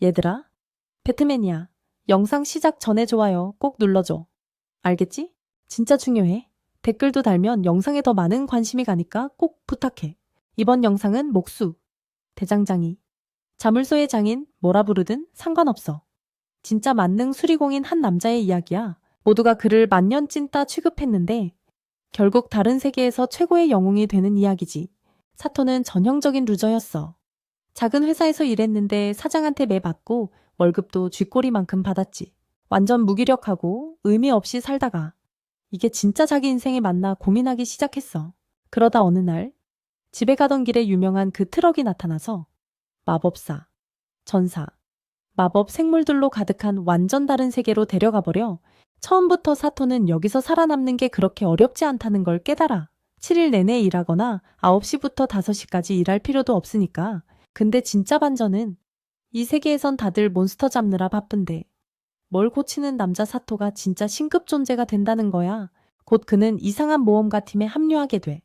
얘들아, 배트맨이야. 영상 시작 전에 좋아요 꼭 눌러줘. 알겠지? 진짜 중요해. 댓글도 달면 영상에 더 많은 관심이 가니까 꼭 부탁해. 이번 영상은 목수, 대장장이, 자물쇠의 장인, 뭐라 부르든 상관없어. 진짜 만능 수리공인 한 남자의 이야기야. 모두가 그를 만년 찐따 취급했는데 결국 다른 세계에서 최고의 영웅이 되는 이야기지. 사토는 전형적인 루저였어. 작은 회사에서 일했는데 사장한테 매맞고 월급도 쥐꼬리만큼 받았지. 완전 무기력하고 의미 없이 살다가 이게 진짜 자기 인생에 맞나 고민하기 시작했어. 그러다 어느 날 집에 가던 길에 유명한 그 트럭이 나타나서 마법사, 전사, 마법 생물들로 가득한 완전 다른 세계로 데려가 버려. 처음부터 사토는 여기서 살아남는 게 그렇게 어렵지 않다는 걸 깨달아. 7일 내내 일하거나 9시부터 5시까지 일할 필요도 없으니까. 근데 진짜 반전은 이 세계에선 다들 몬스터 잡느라 바쁜데 뭘 고치는 남자 사토가 진짜 신급 존재가 된다는 거야. 곧 그는 이상한 모험가 팀에 합류하게 돼.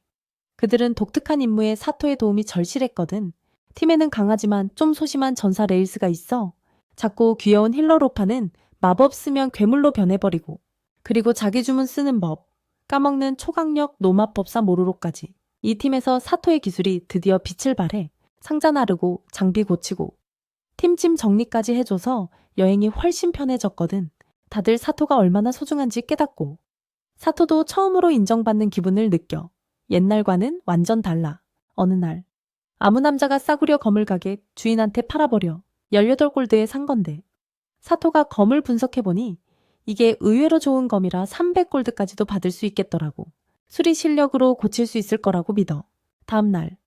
그들은 독특한 임무에 사토의 도움이 절실했거든. 팀에는 강하지만 좀 소심한 전사 레일스가 있어. 작고 귀여운 힐러 로파는 마법 쓰면 괴물로 변해버리고, 그리고 자기 주문 쓰는 법, 까먹는 초강력 노마법사 모르로까지. 이 팀에서 사토의 기술이 드디어 빛을 발해 상자 나르고 장비 고치고 팀짐 정리까지 해줘서 여행이 훨씬 편해졌거든. 다들 사토가 얼마나 소중한지 깨닫고 사토도 처음으로 인정받는 기분을 느껴. 옛날과는 완전 달라. 어느 날 아무 남자가 싸구려 검을 가게 주인한테 팔아버려. 18골드에 산 건데 사토가 검을 분석해보니 이게 의외로 좋은 검이라 300골드까지도 받을 수 있겠더라고. 수리 실력으로 고칠 수 있을 거라고 믿어. 다음날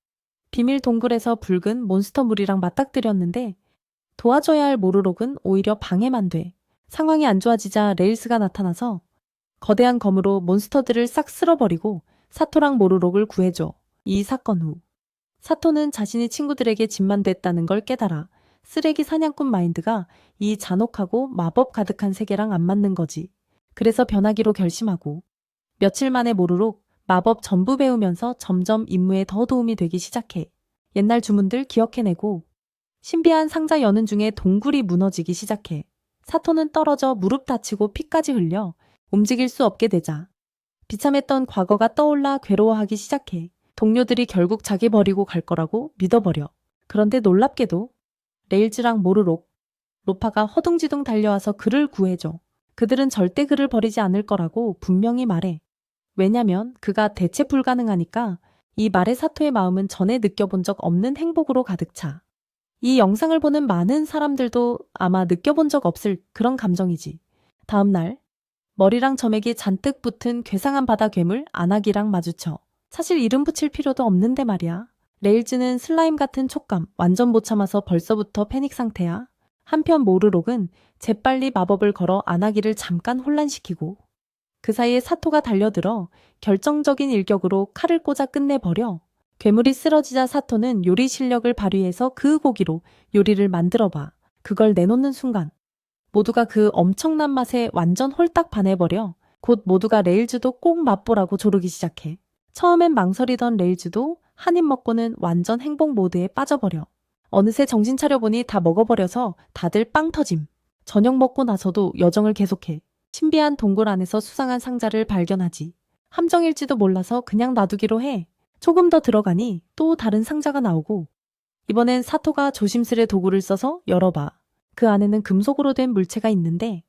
비밀 동굴에서 붉은 몬스터 물이랑 맞닥뜨렸는데 도와줘야 할 모르록은 오히려 방해만 돼. 상황이 안 좋아지자 레일스가 나타나서 거대한 검으로 몬스터들을 싹 쓸어버리고 사토랑 모르록을 구해줘. 이 사건 후 사토는 자신의 친구들에게 짐만 됐다는 걸 깨달아. 쓰레기 사냥꾼 마인드가 이 잔혹하고 마법 가득한 세계랑 안 맞는 거지. 그래서 변하기로 결심하고 며칠 만에 모르록 마법 전부 배우면서 점점 임무에 더 도움이 되기 시작해. 옛날 주문들 기억해내고 신비한 상자 여는 중에 동굴이 무너지기 시작해. 사토는 떨어져 무릎 다치고 피까지 흘려 움직일 수 없게 되자 비참했던 과거가 떠올라 괴로워하기 시작해. 동료들이 결국 자기 버리고 갈 거라고 믿어버려. 그런데 놀랍게도 레일즈랑 모르록, 로파가 허둥지둥 달려와서 그를 구해줘. 그들은 절대 그를 버리지 않을 거라고 분명히 말해. 왜냐면 그가 대체 불가능하니까. 이 말에 사토의 마음은 전에 느껴본 적 없는 행복으로 가득 차. 이 영상을 보는 많은 사람들도 아마 느껴본 적 없을 그런 감정이지. 다음 날 머리랑 점액이 잔뜩 붙은 괴상한 바다 괴물 아나기랑 마주쳐. 사실 이름 붙일 필요도 없는데 말이야. 레일즈는 슬라임 같은 촉감 완전 못 참아서 벌써부터 패닉 상태야. 한편 모르록은 재빨리 마법을 걸어 아나기를 잠깐 혼란시키고 그 사이에 사토가 달려들어 결정적인 일격으로 칼을 꽂아 끝내버려. 괴물이 쓰러지자 사토는 요리 실력을 발휘해서 그 고기로 요리를 만들어봐. 그걸 내놓는 순간 모두가 그 엄청난 맛에 완전 홀딱 반해버려. 곧 모두가 레일즈도 꼭 맛보라고 조르기 시작해. 처음엔 망설이던 레일즈도 한 입 먹고는 완전 행복 모드에 빠져버려. 어느새 정신 차려보니 다 먹어버려서 다들 빵 터짐. 저녁 먹고 나서도 여정을 계속해. 신비한 동굴 안에서 수상한 상자를 발견하지. 함정일지도 몰라서 그냥 놔두기로 해. 조금 더 들어가니 또 다른 상자가 나오고 이번엔 사토가 조심스레 도구를 써서 열어봐. 그 안에는 금속으로 된 물체가 있는데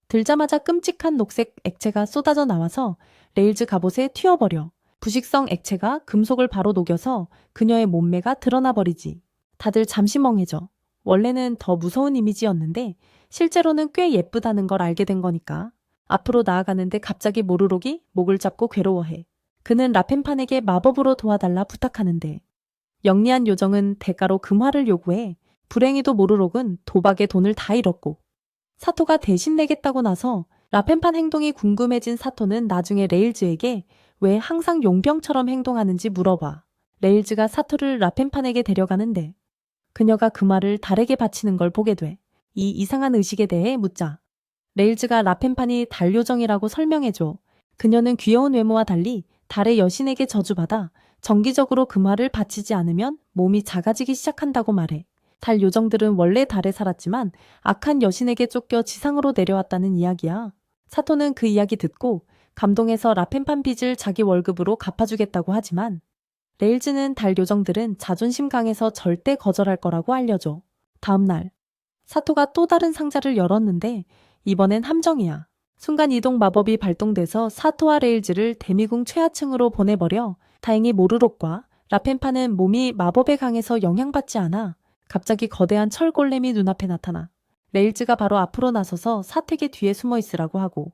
들자마자 끔찍한 녹색 액체가 쏟아져 나와서 레일즈 갑옷에 튀어버려. 부식성 액체가 금속을 바로 녹여서 그녀의 몸매가 드러나 버리지. 다들 잠시 멍해져. 원래는 더 무서운 이미지였는데 실제로는 꽤 예쁘다는 걸 알게 된 거니까. 앞으로 나아가는데 갑자기 모르록이 목을 잡고 괴로워해. 그는 라펜판에게 마법으로 도와달라 부탁하는데 영리한 요정은 대가로 금화를 요구해. 불행히도 모르록은 도박에 돈을 다 잃었고 사토가 대신 내겠다고 나서 라펜판 행동이 궁금해진 사토는 나중에 레일즈에게 왜 항상 용병처럼 행동하는지 물어봐. 레일즈가 사토를 라펜판에게 데려가는데 그녀가 금화를 달에게 바치는 걸 보게 돼. 이 이상한 의식에 대해 묻자 레일즈가 라펜판이 달 요정이라고 설명해줘. 그녀는 귀여운 외모와 달리 달의 여신에게 저주받아 정기적으로 금화를 바치지 않으면 몸이 작아지기 시작한다고 말해. 달 요정들은 원래 달에 살았지만 악한 여신에게 쫓겨 지상으로 내려왔다는 이야기야. 사토는 그 이야기 듣고 감동해서 라펜판 빚을 자기 월급으로 갚아주겠다고 하지만 레일즈는 달 요정들은 자존심 강해서 절대 거절할 거라고 알려줘. 다음 날 사토가 또 다른 상자를 열었는데 이번엔 함정이야. 순간이동 마법이 발동돼서 사토와 레일즈를 데미궁 최하층으로 보내버려. 다행히 모르록과 라펜파는 몸이 마법에 강해서 영향받지 않아. 갑자기 거대한 철골렘이 눈앞에 나타나. 레일즈가 바로 앞으로 나서서 사택의 뒤에 숨어 있으라고 하고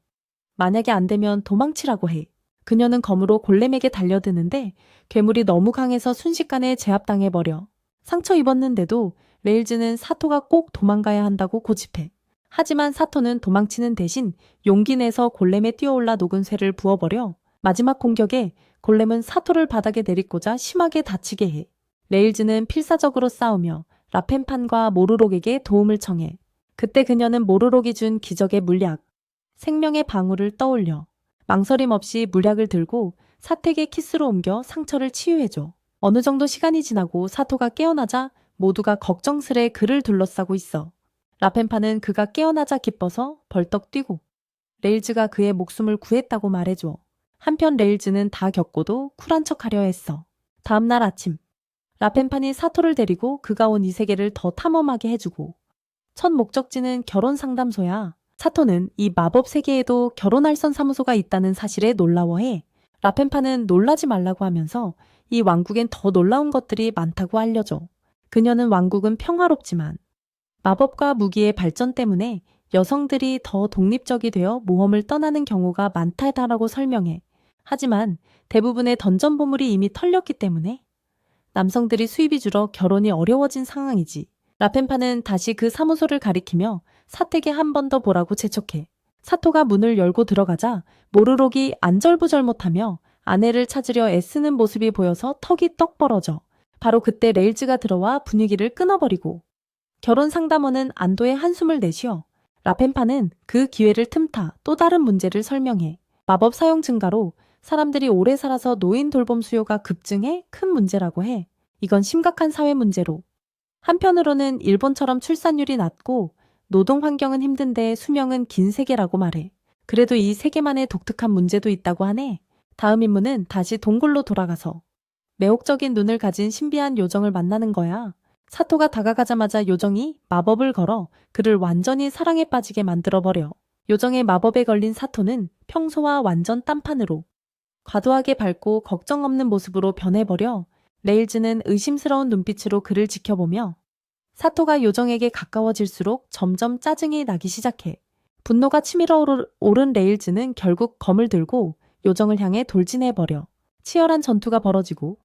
만약에 안 되면 도망치라고 해. 그녀는 검으로 골렘에게 달려드는데 괴물이 너무 강해서 순식간에 제압당해버려. 상처 입었는데도 레일즈는 사토가 꼭 도망가야 한다고 고집해. 하지만 사토는 도망치는 대신 용기 내서 골렘에 뛰어올라 녹은 쇠를 부어버려. 마지막 공격에 골렘은 사토를 바닥에 내리꽂아 심하게 다치게 해. 레일즈는 필사적으로 싸우며 라펜판과 모르록에게 도움을 청해. 그때 그녀는 모르록이 준 기적의 물약, 생명의 방울을 떠올려 망설임 없이 물약을 들고 사택의 키스로 옮겨 상처를 치유해줘. 어느 정도 시간이 지나고 사토가 깨어나자 모두가 걱정스레 그를 둘러싸고 있어. 라펜파는 그가 깨어나자 기뻐서 벌떡 뛰고 레일즈가 그의 목숨을 구했다고 말해줘. 한편 레일즈는 다 겪고도 쿨한 척하려 했어. 다음날 아침 라펜판이 사토를 데리고 그가 온 이 세계를 더 탐험하게 해주고 첫 목적지는 결혼 상담소야. 사토는 이 마법 세계에도 결혼할선 사무소가 있다는 사실에 놀라워해. 라펜파는 놀라지 말라고 하면서 이 왕국엔 더 놀라운 것들이 많다고 알려줘. 그녀는 왕국은 평화롭지만 마법과 무기의 발전 때문에 여성들이 더 독립적이 되어 모험을 떠나는 경우가 많다라고 설명해. 하지만 대부분의 던전 보물이 이미 털렸기 때문에 남성들이 수입이 줄어 결혼이 어려워진 상황이지. 라펜파는 다시 그 사무소를 가리키며 사택에 한 번 더 보라고 재촉해. 사토가 문을 열고 들어가자 모르록이 안절부절 못하며 아내를 찾으려 애쓰는 모습이 보여서 턱이 떡 벌어져. 바로 그때 레일즈가 들어와 분위기를 끊어버리고 결혼 상담원은 안도의 한숨을 내쉬어. 라펜파는 그 기회를 틈타 또 다른 문제를 설명해. 마법 사용 증가로 사람들이 오래 살아서 노인 돌봄 수요가 급증해 큰 문제라고 해. 이건 심각한 사회 문제로. 한편으로는 일본처럼 출산율이 낮고 노동 환경은 힘든데 수명은 긴 세계라고 말해. 그래도 이 세계만의 독특한 문제도 있다고 하네. 다음 임무는 다시 동굴로 돌아가서 매혹적인 눈을 가진 신비한 요정을 만나는 거야. 사토가 다가가자마자 요정이 마법을 걸어 그를 완전히 사랑에 빠지게 만들어버려. 요정의 마법에 걸린 사토는 평소와 완전 딴판으로 과도하게 밝고 걱정 없는 모습으로 변해버려. 레일즈는 의심스러운 눈빛으로 그를 지켜보며 사토가 요정에게 가까워질수록 점점 짜증이 나기 시작해. 분노가 치밀어 오른 레일즈는 결국 검을 들고 요정을 향해 돌진해버려. 치열한 전투가 벌어지고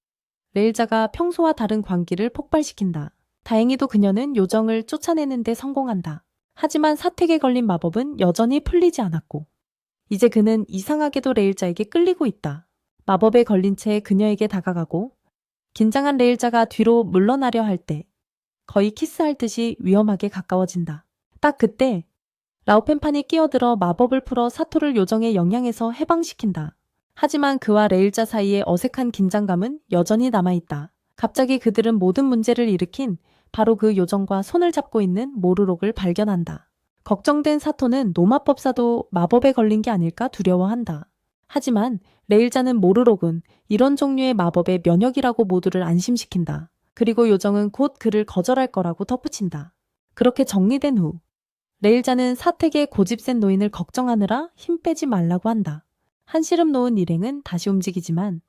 레일자가 평소와 다른 광기를 폭발시킨다. 다행히도 그녀는 요정을 쫓아내는 데 성공한다. 하지만 사택에 걸린 마법은 여전히 풀리지 않았고 이제 그는 이상하게도 레일자에게 끌리고 있다. 마법에 걸린 채 그녀에게 다가가고 긴장한 레일자가 뒤로 물러나려 할 때 거의 키스할 듯이 위험하게 가까워진다. 딱 그때 라오펜판이 끼어들어 마법을 풀어 사토를 요정의 영향에서 해방시킨다. 하지만 그와 레일자 사이의 어색한 긴장감은 여전히 남아있다. 갑자기 그들은 모든 문제를 일으킨 바로 그 요정과 손을 잡고 있는 모르록을 발견한다. 걱정된 사토는 노마법사도 마법에 걸린 게 아닐까 두려워한다. 하지만 레일자는 모르록은 이런 종류의 마법의 면역이라고 모두를 안심시킨다. 그리고 요정은 곧 그를 거절할 거라고 덧붙인다. 그렇게 정리된 후 레일자는 사택의 고집센 노인을 걱정하느라 힘 빼지 말라고 한다. 한시름 놓은 일행은 다시 움직이지만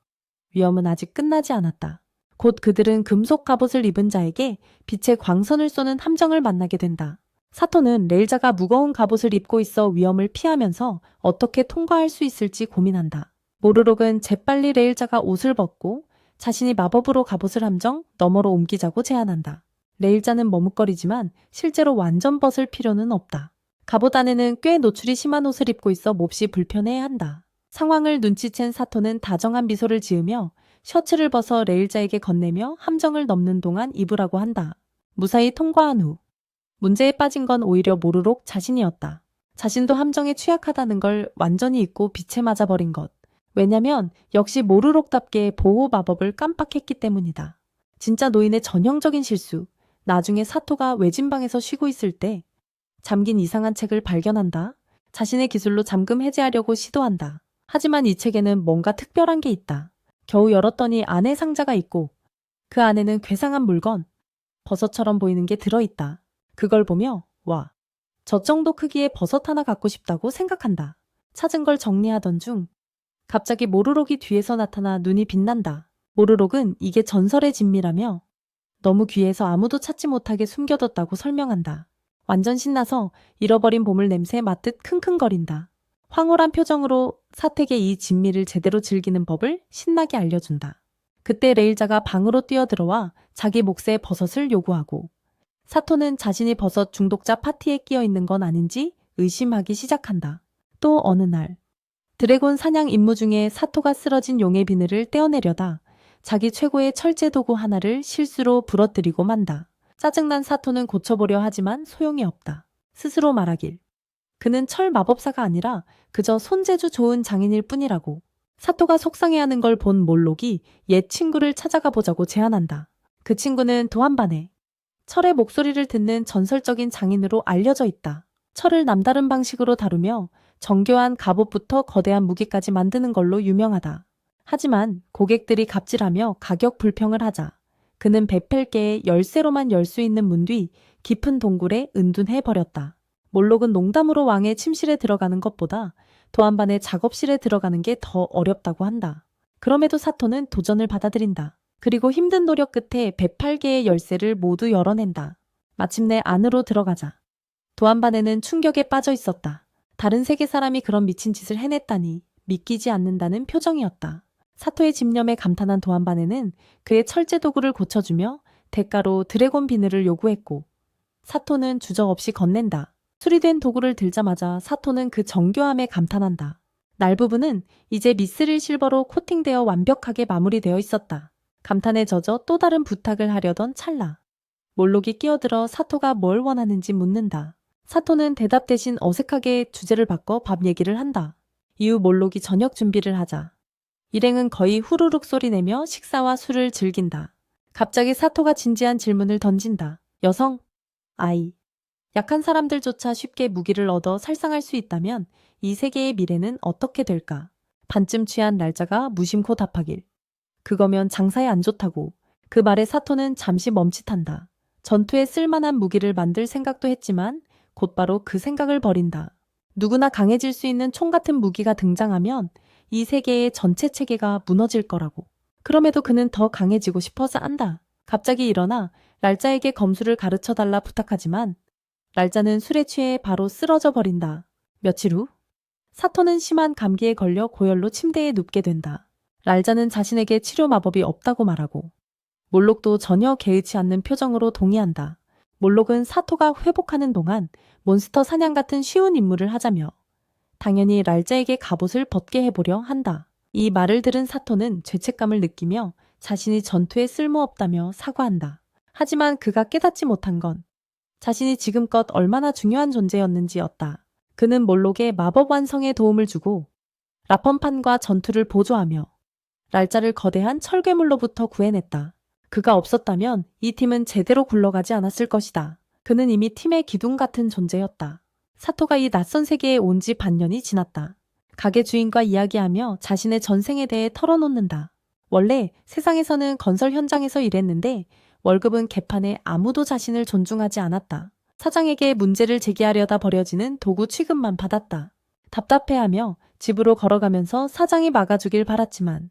위험은 아직 끝나지 않았다. 곧 그들은 금속 갑옷을 입은 자에게 빛의 광선을 쏘는 함정을 만나게 된다. 사토는 레일자가 무거운 갑옷을 입고 있어 위험을 피하면서 어떻게 통과할 수 있을지 고민한다. 모르록은 재빨리 레일자가 옷을 벗고 자신이 마법으로 갑옷을 함정 너머로 옮기자고 제안한다. 레일자는 머뭇거리지만 실제로 완전 벗을 필요는 없다. 갑옷 안에는 꽤 노출이 심한 옷을 입고 있어 몹시 불편해한다. 상황을 눈치챈 사토는 다정한 미소를 지으며 셔츠를 벗어 레일자에게 건네며 함정을 넘는 동안 입으라고 한다. 무사히 통과한 후 문제에 빠진 건 오히려 모르록 자신이었다. 자신도 함정에 취약하다는 걸 완전히 잊고 빛에 맞아버린 것. 왜냐면 역시 모르록답게 보호 마법을 깜빡했기 때문이다. 진짜 노인의 전형적인 실수. 나중에 사토가 외진방에서 쉬고 있을 때 잠긴 이상한 책을 발견한다. 자신의 기술로 잠금 해제하려고 시도한다. 하지만 이 책에는 뭔가 특별한 게 있다. 겨우 열었더니 안에 상자가 있고 그 안에는 괴상한 물건, 버섯처럼 보이는 게 들어있다. 그걸 보며 와, 저 정도 크기의 버섯 하나 갖고 싶다고 생각한다. 찾은 걸 정리하던 중 갑자기 모르록이 뒤에서 나타나 눈이 빛난다. 모르록은 이게 전설의 진미라며 너무 귀해서 아무도 찾지 못하게 숨겨뒀다고 설명한다. 완전 신나서 잃어버린 보물 냄새 맡듯 킁킁거린다. 황홀한 표정으로 사택의 이 진미를 제대로 즐기는 법을 신나게 알려준다. 그때 레일자가 방으로 뛰어들어와 자기 몫의 버섯을 요구하고 사토는 자신이 버섯 중독자 파티에 끼어 있는 건 아닌지 의심하기 시작한다. 또 어느 날 드래곤 사냥 임무 중에 사토가 쓰러진 용의 비늘을 떼어내려다 자기 최고의 철제 도구 하나를 실수로 부러뜨리고 만다. 짜증난 사토는 고쳐보려 하지만 소용이 없다. 스스로 말하길. 그는 철 마법사가 아니라 그저 손재주 좋은 장인일 뿐이라고. 사토가 속상해하는 걸 본 몰록이 옛 친구를 찾아가 보자고 제안한다. 그 친구는 도안반에 철의 목소리를 듣는 전설적인 장인으로 알려져 있다. 철을 남다른 방식으로 다루며 정교한 갑옷부터 거대한 무기까지 만드는 걸로 유명하다. 하지만 고객들이 갑질하며 가격 불평을 하자 그는 베펠계의 열쇠로만 열 수 있는 문 뒤 깊은 동굴에 은둔해버렸다. 몰록은 농담으로 왕의 침실에 들어가는 것보다 도안반의 작업실에 들어가는 게 더 어렵다고 한다. 그럼에도 사토는 도전을 받아들인다. 그리고 힘든 노력 끝에 108개의 열쇠를 모두 열어낸다. 마침내 안으로 들어가자 도안반에는 충격에 빠져 있었다. 다른 세계 사람이 그런 미친 짓을 해냈다니 믿기지 않는다는 표정이었다. 사토의 집념에 감탄한 도안반에는 그의 철제 도구를 고쳐주며 대가로 드래곤 비늘을 요구했고 사토는 주저없이 건넨다. 수리된 도구를 들자마자 사토는 그 정교함에 감탄한다. 날 부분은 이제 미스릴 실버로 코팅되어 완벽하게 마무리되어 있었다. 감탄에 젖어 또 다른 부탁을 하려던 찰나 몰록이 끼어들어 사토가 뭘 원하는지 묻는다. 사토는 대답 대신 어색하게 주제를 바꿔 밥 얘기를 한다. 이후 몰록이 저녁 준비를 하자 일행은 거의 후루룩 소리 내며 식사와 술을 즐긴다. 갑자기 사토가 진지한 질문을 던진다. 여성, 아이, 약한 사람들조차 쉽게 무기를 얻어 살상할 수 있다면 이 세계의 미래는 어떻게 될까? 반쯤 취한 날짜가 무심코 답하길. 그거면 장사에 안 좋다고. 그 말에 사토는 잠시 멈칫한다. 전투에 쓸만한 무기를 만들 생각도 했지만 곧바로 그 생각을 버린다. 누구나 강해질 수 있는 총 같은 무기가 등장하면 이 세계의 전체 체계가 무너질 거라고. 그럼에도 그는 더 강해지고 싶어서 안다. 갑자기 일어나 랄자에게 검술을 가르쳐달라 부탁하지만 랄자는 술에 취해 바로 쓰러져 버린다. 며칠 후 사토는 심한 감기에 걸려 고열로 침대에 눕게 된다. 랄자는 자신에게 치료 마법이 없다고 말하고 몰록도 전혀 개의치 않는 표정으로 동의한다. 몰록은 사토가 회복하는 동안 몬스터 사냥 같은 쉬운 임무를 하자며 당연히 랄자에게 갑옷을 벗게 해보려 한다. 이 말을 들은 사토는 죄책감을 느끼며 자신이 전투에 쓸모없다며 사과한다. 하지만 그가 깨닫지 못한 건 자신이 지금껏 얼마나 중요한 존재였는지였다. 그는 몰록의 마법 완성에 도움을 주고 라펀판과 전투를 보조하며 랄자를 거대한 철괴물로부터 구해냈다. 그가 없었다면 이 팀은 제대로 굴러가지 않았을 것이다. 그는 이미 팀의 기둥 같은 존재였다. 사토가 이 낯선 세계에 온 지 반년이 지났다. 가게 주인과 이야기하며 자신의 전생에 대해 털어놓는다. 원래 세상에서는 건설 현장에서 일했는데 월급은 개판에 아무도 자신을 존중하지 않았다. 사장에게 문제를 제기하려다 버려지는 도구 취급만 받았다. 답답해하며 집으로 걸어가면서 사장이 막아주길 바랐지만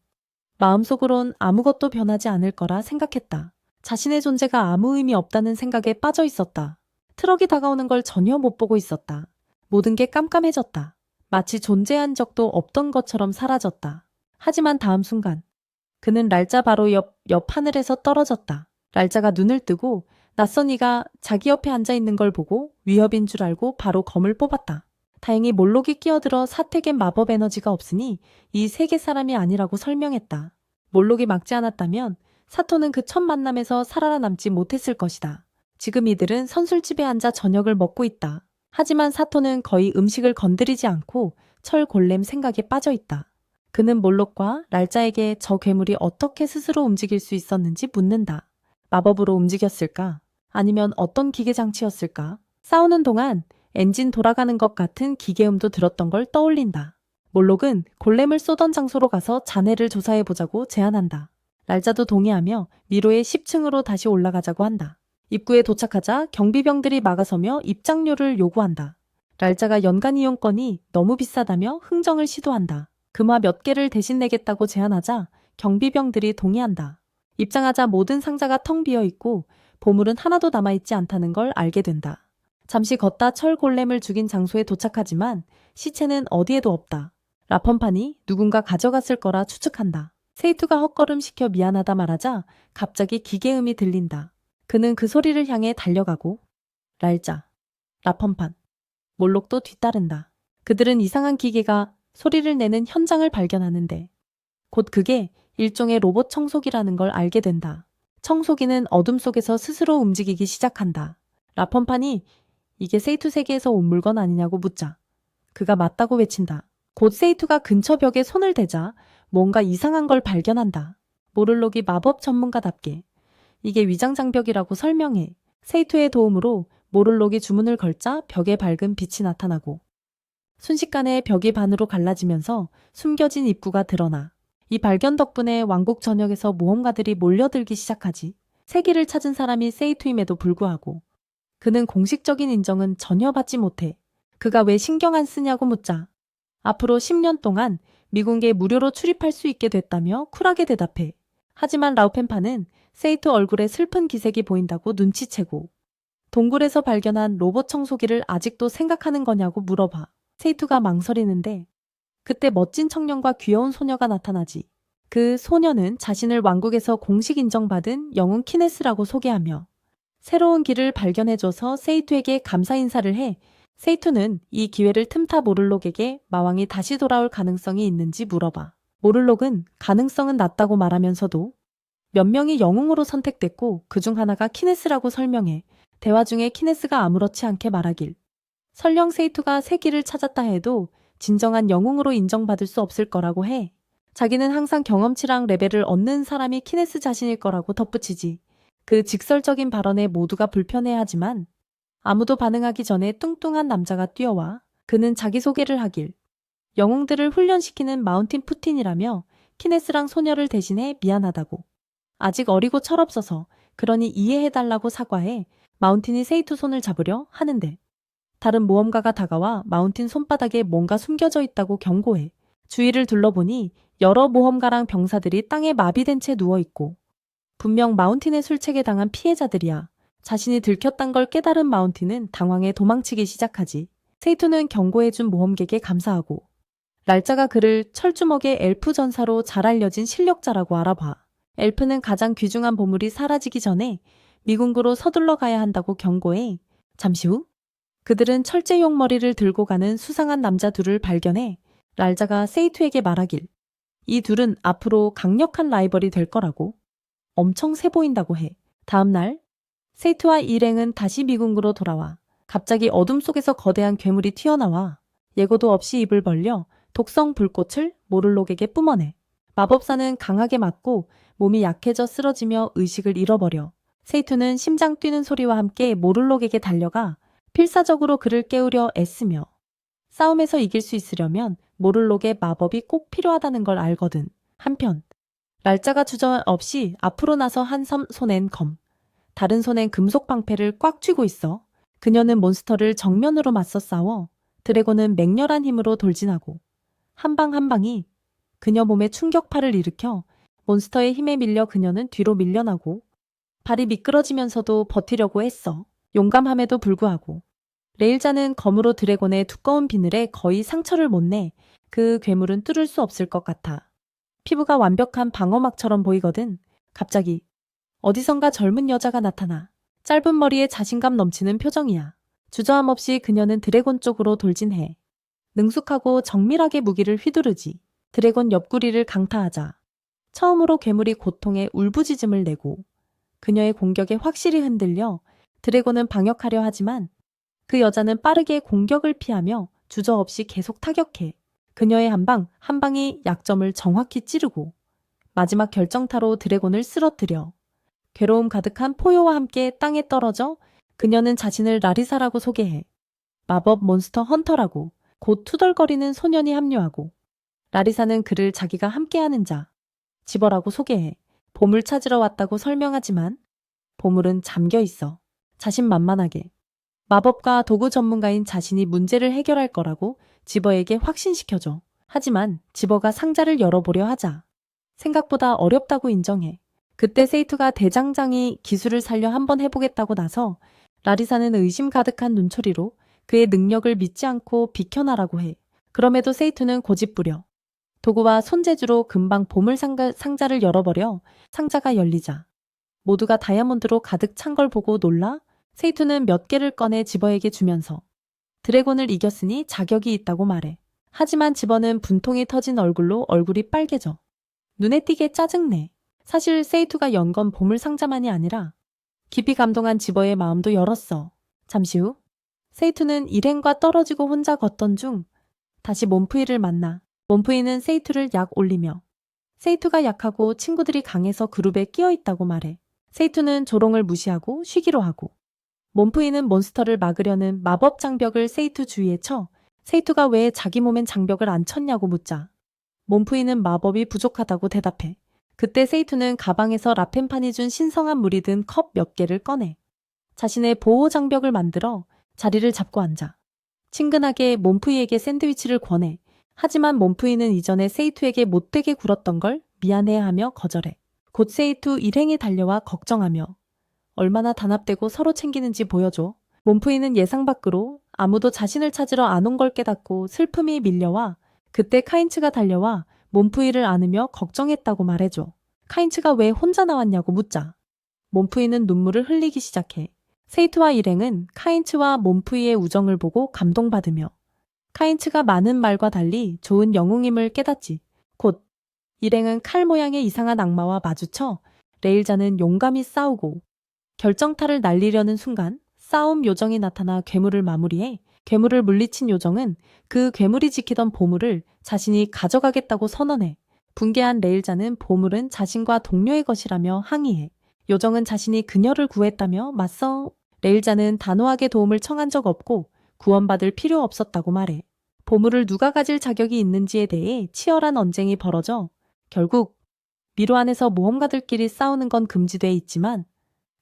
마음속으론 아무것도 변하지 않을 거라 생각했다. 자신의 존재가 아무 의미 없다는 생각에 빠져 있었다. 트럭이 다가오는 걸 전혀 못 보고 있었다. 모든 게 깜깜해졌다. 마치 존재한 적도 없던 것처럼 사라졌다. 하지만 다음 순간 그는 랄자 바로 옆 하늘에서 떨어졌다. 랄자가 눈을 뜨고 낯선 이가 자기 옆에 앉아있는 걸 보고 위협인 줄 알고 바로 검을 뽑았다. 다행히 몰록이 끼어들어 사택엔 마법 에너지가 없으니 이 세계 사람이 아니라고 설명했다. 몰록이 막지 않았다면 사토는 그 첫 만남에서 살아남지 못했을 것이다. 지금 이들은 선술집에 앉아 저녁을 먹고 있다. 하지만 사토는 거의 음식을 건드리지 않고 철 골렘 생각에 빠져 있다. 그는 몰록과 랄자에게 저 괴물이 어떻게 스스로 움직일 수 있었는지 묻는다. 마법으로 움직였을까? 아니면 어떤 기계 장치였을까? 싸우는 동안 엔진 돌아가는 것 같은 기계음도 들었던 걸 떠올린다. 몰록은 골렘을 쏘던 장소로 가서 잔해를 조사해보자고 제안한다. 랄자도 동의하며 미로의 10층으로 다시 올라가자고 한다. 입구에 도착하자 경비병들이 막아서며 입장료를 요구한다. 랄자가 연간 이용권이 너무 비싸다며 흥정을 시도한다. 금화 몇 개를 대신 내겠다고 제안하자 경비병들이 동의한다. 입장하자 모든 상자가 텅 비어 있고 보물은 하나도 남아있지 않다는 걸 알게 된다. 잠시 걷다 철 골렘을 죽인 장소에 도착하지만 시체는 어디에도 없다. 라펀판이 누군가 가져갔을 거라 추측한다. 세이투가 헛걸음시켜 미안하다 말하자 갑자기 기계음이 들린다. 그는 그 소리를 향해 달려가고 랄자, 라펀판, 몰록도 뒤따른다. 그들은 이상한 기계가 소리를 내는 현장을 발견하는데 곧 그게 일종의 로봇 청소기라는 걸 알게 된다. 청소기는 어둠 속에서 스스로 움직이기 시작한다. 라펀판이 이게 세이투 세계에서 온 물건 아니냐고 묻자 그가 맞다고 외친다. 곧 세이투가 근처 벽에 손을 대자 뭔가 이상한 걸 발견한다. 모를록이 마법 전문가답게 이게 위장장벽이라고 설명해. 세이투의 도움으로 모를록이 주문을 걸자 벽에 밝은 빛이 나타나고 순식간에 벽이 반으로 갈라지면서 숨겨진 입구가 드러나. 이 발견 덕분에 왕국 전역에서 모험가들이 몰려들기 시작하지. 세기를 찾은 사람이 세이투임에도 불구하고 그는 공식적인 인정은 전혀 받지 못해. 그가 왜 신경 안 쓰냐고 묻자 앞으로 10년 동안 미군계에 무료로 출입할 수 있게 됐다며 쿨하게 대답해. 하지만 라우펜파는 세이투 얼굴에 슬픈 기색이 보인다고 눈치채고 동굴에서 발견한 로봇 청소기를 아직도 생각하는 거냐고 물어봐. 세이투가 망설이는데 그때 멋진 청년과 귀여운 소녀가 나타나지. 그 소녀는 자신을 왕국에서 공식 인정받은 영웅 키네스라고 소개하며 새로운 길을 발견해줘서 세이투에게 감사 인사를 해. 세이투는 이 기회를 틈타 모를록에게 마왕이 다시 돌아올 가능성이 있는지 물어봐. 모를록은 가능성은 낮다고 말하면서도 몇 명이 영웅으로 선택됐고 그중 하나가 키네스라고 설명해. 대화 중에 키네스가 아무렇지 않게 말하길 설령 세이투가 새 길을 찾았다 해도 진정한 영웅으로 인정받을 수 없을 거라고 해. 자기는 항상 경험치랑 레벨을 얻는 사람이 키네스 자신일 거라고 덧붙이지. 그 직설적인 발언에 모두가 불편해하지만 아무도 반응하기 전에 뚱뚱한 남자가 뛰어와 그는 자기소개를 하길 영웅들을 훈련시키는 마운틴 푸틴이라며 키네스랑 소녀를 대신해 미안하다고. 아직 어리고 철없어서 그러니 이해해달라고 사과해. 마운틴이 세이투 손을 잡으려 하는데 다른 모험가가 다가와 마운틴 손바닥에 뭔가 숨겨져 있다고 경고해. 주위를 둘러보니 여러 모험가랑 병사들이 땅에 마비된 채 누워있고 분명 마운틴의 술책에 당한 피해자들이야. 자신이 들켰단 걸 깨달은 마운틴은 당황해 도망치기 시작하지. 세이투는 경고해준 모험객에 감사하고 랄자가 그를 철주먹의 엘프 전사로 잘 알려진 실력자라고 알아봐. 엘프는 가장 귀중한 보물이 사라지기 전에 미군구로 서둘러 가야 한다고 경고해. 잠시 후 그들은 철제 용머리를 들고 가는 수상한 남자 둘을 발견해 랄자가 세이투에게 말하길 이 둘은 앞으로 강력한 라이벌이 될 거라고. 엄청 세 보인다고 해. 다음 날 세이투와 일행은 다시 미군구로 돌아와 갑자기 어둠 속에서 거대한 괴물이 튀어나와 예고도 없이 입을 벌려 독성 불꽃을 모를록에게 뿜어내. 마법사는 강하게 맞고 몸이 약해져 쓰러지며 의식을 잃어버려. 세이투는 심장 뛰는 소리와 함께 모를록에게 달려가 필사적으로 그를 깨우려 애쓰며 싸움에서 이길 수 있으려면 모를록의 마법이 꼭 필요하다는 걸 알거든. 한편 랄자가 주저없이 앞으로 나서 한 손엔 검, 다른 손엔 금속 방패를 꽉 쥐고 있어. 그녀는 몬스터를 정면으로 맞서 싸워 드래곤은 맹렬한 힘으로 돌진하고 한 방 한 방이 그녀 몸에 충격파를 일으켜 몬스터의 힘에 밀려 그녀는 뒤로 밀려나고 발이 미끄러지면서도 버티려고 했어. 용감함에도 불구하고 레일자는 검으로 드래곤의 두꺼운 비늘에 거의 상처를 못 내. 그 괴물은 뚫을 수 없을 것 같아. 피부가 완벽한 방어막처럼 보이거든. 갑자기 어디선가 젊은 여자가 나타나. 짧은 머리에 자신감 넘치는 표정이야. 주저함 없이 그녀는 드래곤 쪽으로 돌진해. 능숙하고 정밀하게 무기를 휘두르지. 드래곤 옆구리를 강타하자 처음으로 괴물이 고통에 울부짖음을 내고 그녀의 공격에 확실히 흔들려 드래곤은 방역하려 하지만 그 여자는 빠르게 공격을 피하며 주저없이 계속 타격해. 그녀의 한 방, 한 방이 약점을 정확히 찌르고 마지막 결정타로 드래곤을 쓰러뜨려. 괴로움 가득한 포효와 함께 땅에 떨어져 그녀는 자신을 라리사라고 소개해. 마법 몬스터 헌터라고 곧 투덜거리는 소년이 합류하고 라리사는 그를 자기가 함께하는 자, 지버라고 소개해 보물 찾으러 왔다고 설명하지만 보물은 잠겨 있어. 자신만만하게. 마법과 도구 전문가인 자신이 문제를 해결할 거라고 지버에게 확신시켜줘. 하지만 지버가 상자를 열어보려 하자 생각보다 어렵다고 인정해. 그때 세이투가 대장장이 기술을 살려 한번 해보겠다고 나서 라리사는 의심 가득한 눈초리로 그의 능력을 믿지 않고 비켜나라고 해. 그럼에도 세이투는 고집부려. 도구와 손재주로 금방 보물 상자를 열어버려 상자가 열리자 모두가 다이아몬드로 가득 찬 걸 보고 놀라 세이투는 몇 개를 꺼내 지버에게 주면서 드래곤을 이겼으니 자격이 있다고 말해. 하지만 지버는 분통이 터진 얼굴로 얼굴이 빨개져. 눈에 띄게 짜증내. 사실 세이투가 연 건 보물 상자만이 아니라 깊이 감동한 지버의 마음도 열었어. 잠시 후 세이투는 일행과 떨어지고 혼자 걷던 중 다시 몬프이를 만나. 몬프이는 세이투를 약 올리며 세이투가 약하고 친구들이 강해서 그룹에 끼어 있다고 말해. 세이투는 조롱을 무시하고 쉬기로 하고 몬프이는 몬스터를 막으려는 마법 장벽을 세이투 주위에 쳐 세이투가 왜 자기 몸엔 장벽을 안 쳤냐고 묻자 몬프이는 마법이 부족하다고 대답해. 그때 세이투는 가방에서 라펜판이 준 신성한 물이 든 컵 몇 개를 꺼내 자신의 보호 장벽을 만들어 자리를 잡고 앉아 친근하게 몬프이에게 샌드위치를 권해. 하지만 몬프이는 이전에 세이투에게 못되게 굴었던 걸 미안해하며 거절해. 곧 세이투 일행이 달려와 걱정하며 얼마나 단합되고 서로 챙기는지 보여줘. 몬프이는 예상 밖으로 아무도 자신을 찾으러 안 온 걸 깨닫고 슬픔이 밀려와 그때 카인츠가 달려와 몬프이를 안으며 걱정했다고 말해줘. 카인츠가 왜 혼자 나왔냐고 묻자 몬프이는 눈물을 흘리기 시작해. 세이투와 일행은 카인츠와 몬프이의 우정을 보고 감동받으며 카인츠가 많은 말과 달리 좋은 영웅임을 깨닫지. 곧 일행은 칼 모양의 이상한 악마와 마주쳐 레일자는 용감히 싸우고 결정타를 날리려는 순간 싸움 요정이 나타나 괴물을 마무리해 괴물을 물리친 요정은 그 괴물이 지키던 보물을 자신이 가져가겠다고 선언해. 붕괴한 레일자는 보물은 자신과 동료의 것이라며 항의해. 요정은 자신이 그녀를 구했다며 맞서 레일자는 단호하게 도움을 청한 적 없고 구원받을 필요 없었다고 말해. 보물을 누가 가질 자격이 있는지에 대해 치열한 언쟁이 벌어져 결국 미로 안에서 모험가들끼리 싸우는 건 금지돼 있지만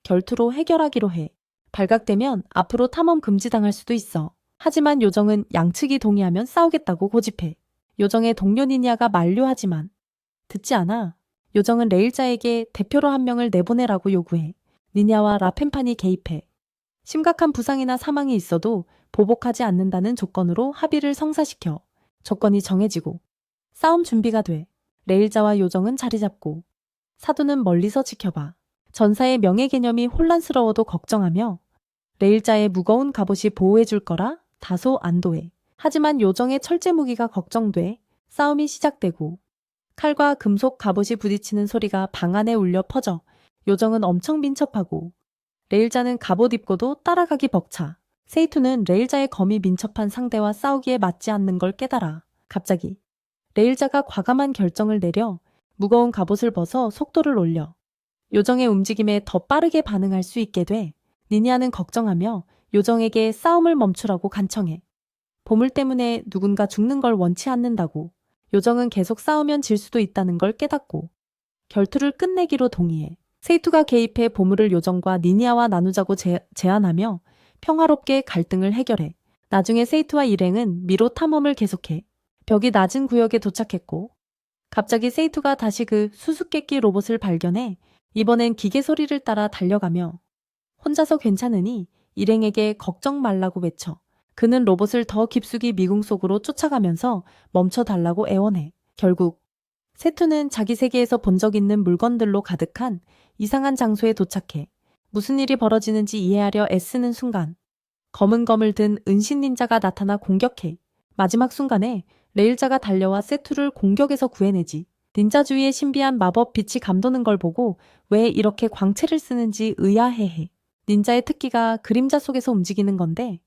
결투로 해결하기로 해. 발각되면 앞으로 탐험 금지당할 수도 있어. 하지만 요정은 양측이 동의하면 싸우겠다고 고집해. 요정의 동료 니니아가 만류하지만 듣지 않아. 요정은 레일자에게 대표로 한 명을 내보내라고 요구해. 니니아와 라펜판이 개입해. 심각한 부상이나 사망이 있어도 보복하지 않는다는 조건으로 합의를 성사시켜 조건이 정해지고 싸움 준비가 돼. 레일자와 요정은 자리 잡고 사두는 멀리서 지켜봐. 전사의 명예 개념이 혼란스러워도 걱정하며 레일자의 무거운 갑옷이 보호해줄 거라 다소 안도해. 하지만 요정의 철제 무기가 걱정돼 싸움이 시작되고 칼과 금속 갑옷이 부딪히는 소리가 방 안에 울려 퍼져 요정은 엄청 민첩하고 레일자는 갑옷 입고도 따라가기 벅차. 세이투는 레일자의 검이 민첩한 상대와 싸우기에 맞지 않는 걸 깨달아. 갑자기 레일자가 과감한 결정을 내려 무거운 갑옷을 벗어 속도를 올려 요정의 움직임에 더 빠르게 반응할 수 있게 돼. 니니아는 걱정하며 요정에게 싸움을 멈추라고 간청해. 보물 때문에 누군가 죽는 걸 원치 않는다고. 요정은 계속 싸우면 질 수도 있다는 걸 깨닫고 결투를 끝내기로 동의해. 세이투가 개입해 보물을 요정과 니니아와 나누자고 제안하며 평화롭게 갈등을 해결해. 나중에 세이투와 일행은 미로 탐험을 계속해. 벽이 낮은 구역에 도착했고 갑자기 세이투가 다시 그 수수께끼 로봇을 발견해 이번엔 기계 소리를 따라 달려가며 혼자서 괜찮으니 일행에게 걱정 말라고 외쳐. 그는 로봇을 더 깊숙이 미궁 속으로 쫓아가면서 멈춰달라고 애원해. 결국 세투는 자기 세계에서 본 적 있는 물건들로 가득한 이상한 장소에 도착해 무슨 일이 벌어지는지 이해하려 애쓰는 순간 검은 검을 든 은신 닌자가 나타나 공격해. 마지막 순간에 레일자가 달려와 세투를 공격에서 구해내지. 닌자 주위에 신비한 마법 빛이 감도는 걸 보고 왜 이렇게 광채를 쓰는지 의아해해. 닌자의 특기가 그림자 속에서 움직이는 건데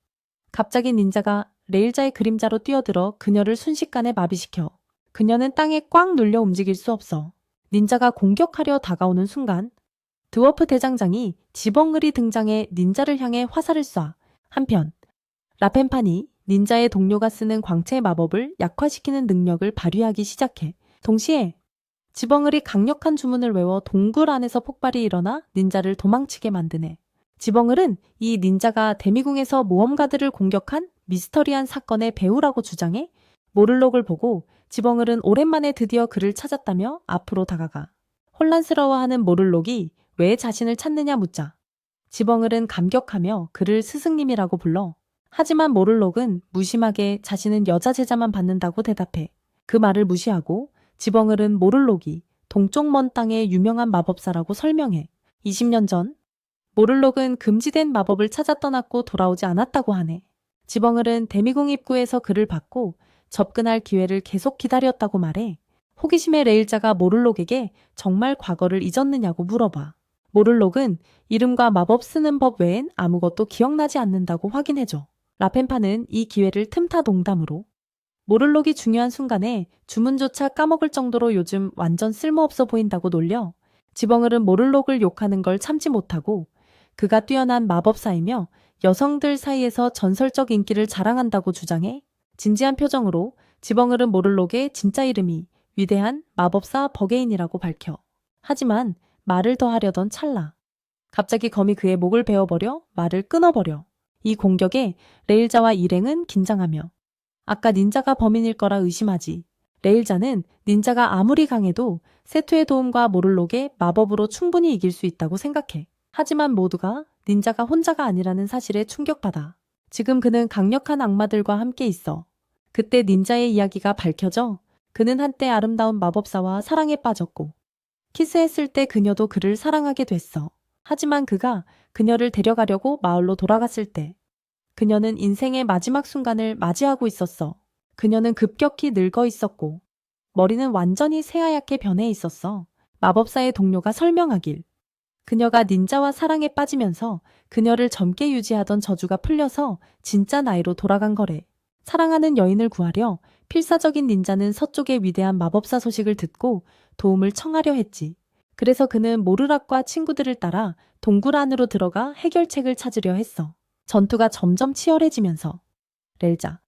갑자기 닌자가 레일자의 그림자로 뛰어들어 그녀를 순식간에 마비시켜. 그녀는 땅에 꽉 눌려 움직일 수 없어. 닌자가 공격하려 다가오는 순간 드워프 대장장이 지벙을이 등장해 닌자를 향해 화살을 쏴. 한편 라펜판이 닌자의 동료가 쓰는 광채 마법을 약화시키는 능력을 발휘하기 시작해. 동시에 지벙을이 강력한 주문을 외워 동굴 안에서 폭발이 일어나 닌자를 도망치게 만드네. 지벙을은 이 닌자가 데미궁에서 모험가들을 공격한 미스터리한 사건의 배우라고 주장해 모를록을 보고 지벙을은 오랜만에 드디어 그를 찾았다며 앞으로 다가가. 혼란스러워하는 모를록이 왜 자신을 찾느냐 묻자 지벙을은 감격하며 그를 스승님이라고 불러. 하지만 모를록은 무심하게 자신은 여자 제자만 받는다고 대답해. 그 말을 무시하고 지벙을은 모를록이 동쪽 먼 땅의 유명한 마법사라고 설명해. 20년 전 모를록은 금지된 마법을 찾아 떠났고 돌아오지 않았다고 하네. 지벙을은 데미궁 입구에서 그를 받고 접근할 기회를 계속 기다렸다고 말해. 호기심의 레일자가 모를록에게 정말 과거를 잊었느냐고 물어봐. 모를록은 이름과 마법 쓰는 법 외엔 아무것도 기억나지 않는다고 확인해줘. 라펜파는 이 기회를 틈타 농담으로 모를록이 중요한 순간에 주문조차 까먹을 정도로 요즘 완전 쓸모없어 보인다고 놀려. 지벙을은 모를록을 욕하는 걸 참지 못하고 그가 뛰어난 마법사이며 여성들 사이에서 전설적 인기를 자랑한다고 주장해. 진지한 표정으로 지벙을은 모를록의 진짜 이름이 위대한 마법사 버게인이라고 밝혀. 하지만 말을 더 하려던 찰나 갑자기 검이 그의 목을 베어버려 말을 끊어버려. 이 공격에 레일자와 일행은 긴장하며 아까 닌자가 범인일 거라 의심하지. 레일자는 닌자가 아무리 강해도 세투의 도움과 모를록의 마법으로 충분히 이길 수 있다고 생각해. 하지만 모두가 닌자가 혼자가 아니라는 사실에 충격받아. 지금 그는 강력한 악마들과 함께 있어. 그때 닌자의 이야기가 밝혀져 그는 한때 아름다운 마법사와 사랑에 빠졌고 키스했을 때 그녀도 그를 사랑하게 됐어. 하지만 그가 그녀를 데려가려고 마을로 돌아갔을 때 그녀는 인생의 마지막 순간을 맞이하고 있었어. 그녀는 급격히 늙어 있었고 머리는 완전히 새하얗게 변해 있었어. 마법사의 동료가 설명하길 그녀가 닌자와 사랑에 빠지면서 그녀를 젊게 유지하던 저주가 풀려서 진짜 나이로 돌아간 거래. 사랑하는 여인을 구하려 필사적인 닌자는 서쪽의 위대한 마법사 소식을 듣고 도움을 청하려 했지. 그래서 그는 모르락과 친구들을 따라 동굴 안으로 들어가 해결책을 찾으려 했어. 전투가 점점 치열해지면서 렐자,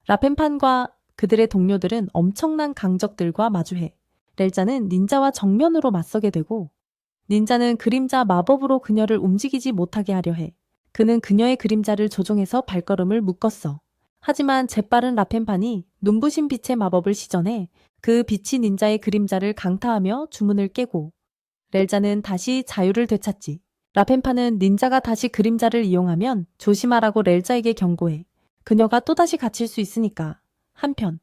라펜판과 그들의 동료들은 엄청난 강적들과 마주해. 렐자는 닌자와 정면으로 맞서게 되고 닌자는 그림자 마법으로 그녀를 움직이지 못하게 하려 해. 그는 그녀의 그림자를 조종해서 발걸음을 묶었어. 하지만 재빠른 라펜판이 눈부신 빛의 마법을 시전해 그 빛이 닌자의 그림자를 강타하며 주문을 깨고 렐자는 다시 자유를 되찾지. 라펜파는 닌자가 다시 그림자를 이용하면 조심하라고 렐자에게 경고해. 그녀가 또다시 갇힐 수 있으니까. 한편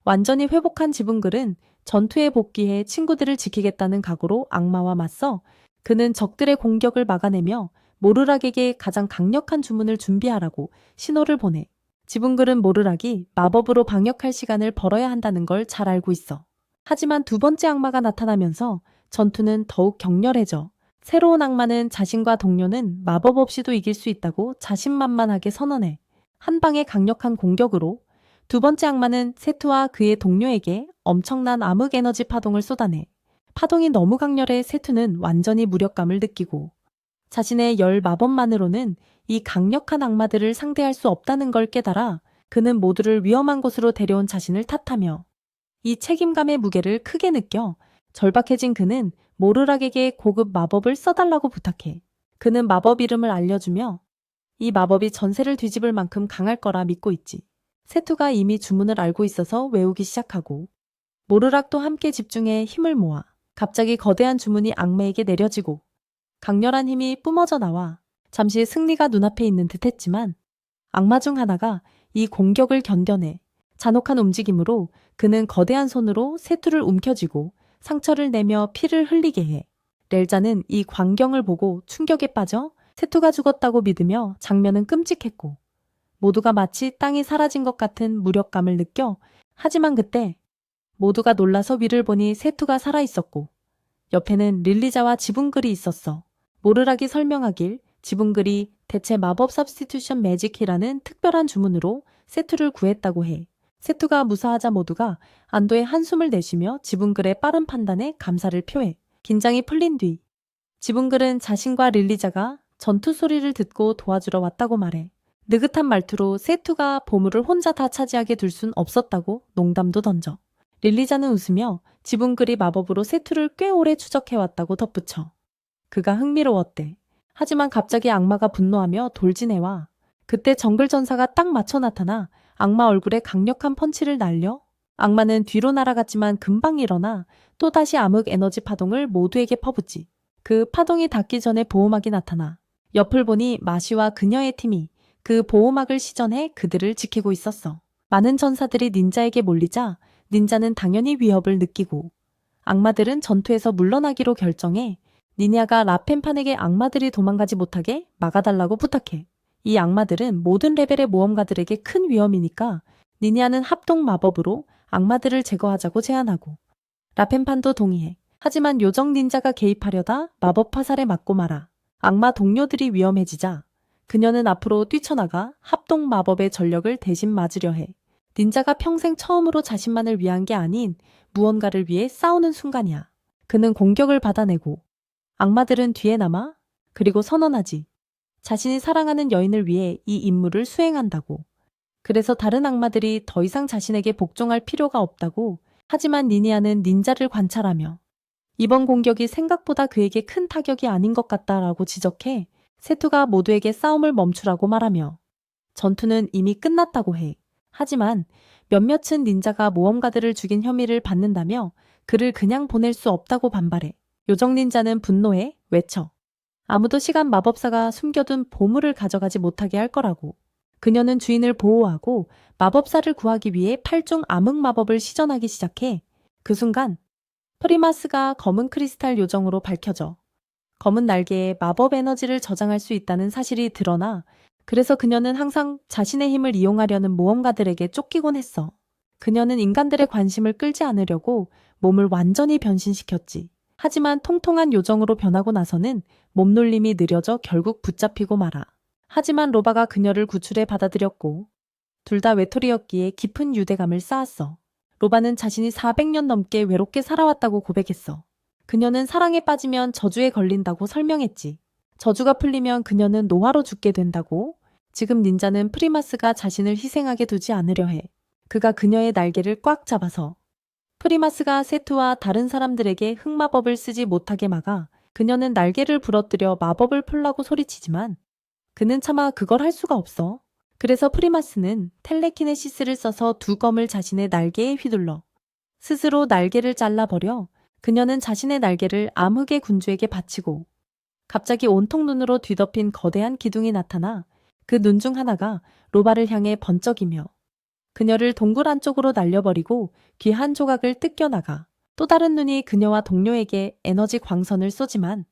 완전히 회복한 지붕글은 전투에 복귀해 친구들을 지키겠다는 각오로 악마와 맞서 그는 적들의 공격을 막아내며 모르락에게 가장 강력한 주문을 준비하라고 신호를 보내. 지붕글은 모르락이 마법으로 방역할 시간을 벌어야 한다는 걸 잘 알고 있어. 하지만 두 번째 악마가 나타나면서 전투는 더욱 격렬해져. 새로운 악마는 자신과 동료는 마법 없이도 이길 수 있다고 자신만만하게 선언해. 한 방의 강력한 공격으로 두 번째 악마는 세투와 그의 동료에게 엄청난 암흑 에너지 파동을 쏟아내. 파동이 너무 강렬해 세투는 완전히 무력감을 느끼고 자신의 열 마법만으로는 이 강력한 악마들을 상대할 수 없다는 걸 깨달아 그는 모두를 위험한 곳으로 데려온 자신을 탓하며 이 책임감의 무게를 크게 느껴 절박해진 그는 모르락에게 고급 마법을 써달라고 부탁해. 그는 마법 이름을 알려주며 이 마법이 전세를 뒤집을 만큼 강할 거라 믿고 있지. 세투가 이미 주문을 알고 있어서 외우기 시작하고 모르락도 함께 집중해 힘을 모아 갑자기 거대한 주문이 악마에게 내려지고 강렬한 힘이 뿜어져 나와 잠시 승리가 눈앞에 있는 듯 했지만 악마 중 하나가 이 공격을 견뎌내 잔혹한 움직임으로 그는 거대한 손으로 세투를 움켜쥐고 상처를 내며 피를 흘리게 해. 렐자는 이 광경을 보고 충격에 빠져 세투가 죽었다고 믿으며 장면은 끔찍했고 모두가 마치 땅이 사라진 것 같은 무력감을 느껴. 하지만 그때 모두가 놀라서 위를 보니 세투가 살아있었고 옆에는 릴리자와 지붕글이 있었어. 모르락이 설명하길 지붕글이 대체 마법 서브스티튜션 매직이라는 특별한 주문으로 세투를 구했다고 해. 세투가 무사하자 모두가 안도의 한숨을 내쉬며 지붕글의 빠른 판단에 감사를 표해. 긴장이 풀린 뒤 지붕글은 자신과 릴리자가 전투 소리를 듣고 도와주러 왔다고 말해. 느긋한 말투로 세투가 보물을 혼자 다 차지하게 둘 순 없었다고 농담도 던져. 릴리자는 웃으며 지붕글이 마법으로 세투를 꽤 오래 추적해왔다고 덧붙여. 그가 흥미로웠대. 하지만 갑자기 악마가 분노하며 돌진해와. 그때 정글 전사가 딱 맞춰 나타나 악마 얼굴에 강력한 펀치를 날려 악마는 뒤로 날아갔지만 금방 일어나 또다시 암흑 에너지 파동을 모두에게 퍼붓지. 그 파동이 닿기 전에 보호막이 나타나 옆을 보니 마시와 그녀의 팀이 그 보호막을 시전해 그들을 지키고 있었어. 많은 전사들이 닌자에게 몰리자 닌자는 당연히 위협을 느끼고 악마들은 전투에서 물러나기로 결정해 니냐가 라펜판에게 악마들이 도망가지 못하게 막아달라고 부탁해. 이 악마들은 모든 레벨의 모험가들에게 큰 위험이니까 니냐는 합동 마법으로 악마들을 제거하자고 제안하고 라펜판도 동의해. 하지만 요정 닌자가 개입하려다 마법 화살에 맞고 말아. 악마 동료들이 위험해지자 그녀는 앞으로 뛰쳐나가 합동 마법의 전력을 대신 맞으려 해. 닌자가 평생 처음으로 자신만을 위한 게 아닌 무언가를 위해 싸우는 순간이야. 그는 공격을 받아내고 악마들은 뒤에 남아 그리고 선언하지. 자신이 사랑하는 여인을 위해 이 임무를 수행한다고. 그래서 다른 악마들이 더 이상 자신에게 복종할 필요가 없다고. 하지만 니니아는 닌자를 관찰하며 이번 공격이 생각보다 그에게 큰 타격이 아닌 것 같다라고 지적해 세투가 모두에게 싸움을 멈추라고 말하며 전투는 이미 끝났다고 해. 하지만 몇몇은 닌자가 모험가들을 죽인 혐의를 받는다며 그를 그냥 보낼 수 없다고 반발해. 요정 닌자는 분노해 외쳐. 아무도 시간 마법사가 숨겨둔 보물을 가져가지 못하게 할 거라고. 그녀는 주인을 보호하고 마법사를 구하기 위해 8종 암흑 마법을 시전하기 시작해. 그 순간 프리마스가 검은 크리스탈 요정으로 밝혀져. 검은 날개에 마법 에너지를 저장할 수 있다는 사실이 드러나 그래서 그녀는 항상 자신의 힘을 이용하려는 모험가들에게 쫓기곤 했어. 그녀는 인간들의 관심을 끌지 않으려고 몸을 완전히 변신시켰지. 하지만 통통한 요정으로 변하고 나서는 몸놀림이 느려져 결국 붙잡히고 말아. 하지만 로바가 그녀를 구출해 받아들였고 둘 다 외톨이였기에 깊은 유대감을 쌓았어. 로바는 자신이 400년 넘게 외롭게 살아왔다고 고백했어. 그녀는 사랑에 빠지면 저주에 걸린다고 설명했지. 저주가 풀리면 그녀는 노화로 죽게 된다고. 지금 닌자는 프리마스가 자신을 희생하게 두지 않으려 해. 그가 그녀의 날개를 꽉 잡아서 프리마스가 세투와 다른 사람들에게 흑마법을 쓰지 못하게 막아 그녀는 날개를 부러뜨려 마법을 풀라고 소리치지만 그는 차마 그걸 할 수가 없어. 그래서 프리마스는 텔레키네시스를 써서 두 검을 자신의 날개에 휘둘러 스스로 날개를 잘라버려 그녀는 자신의 날개를 암흑의 군주에게 바치고 갑자기 온통 눈으로 뒤덮인 거대한 기둥이 나타나 그 눈 중 하나가 로바를 향해 번쩍이며 그녀를 동굴 안쪽으로 날려버리고 귀 한 조각을 뜯겨나가 또 다른 눈이 그녀와 동료에게 에너지 광선을 쏘지만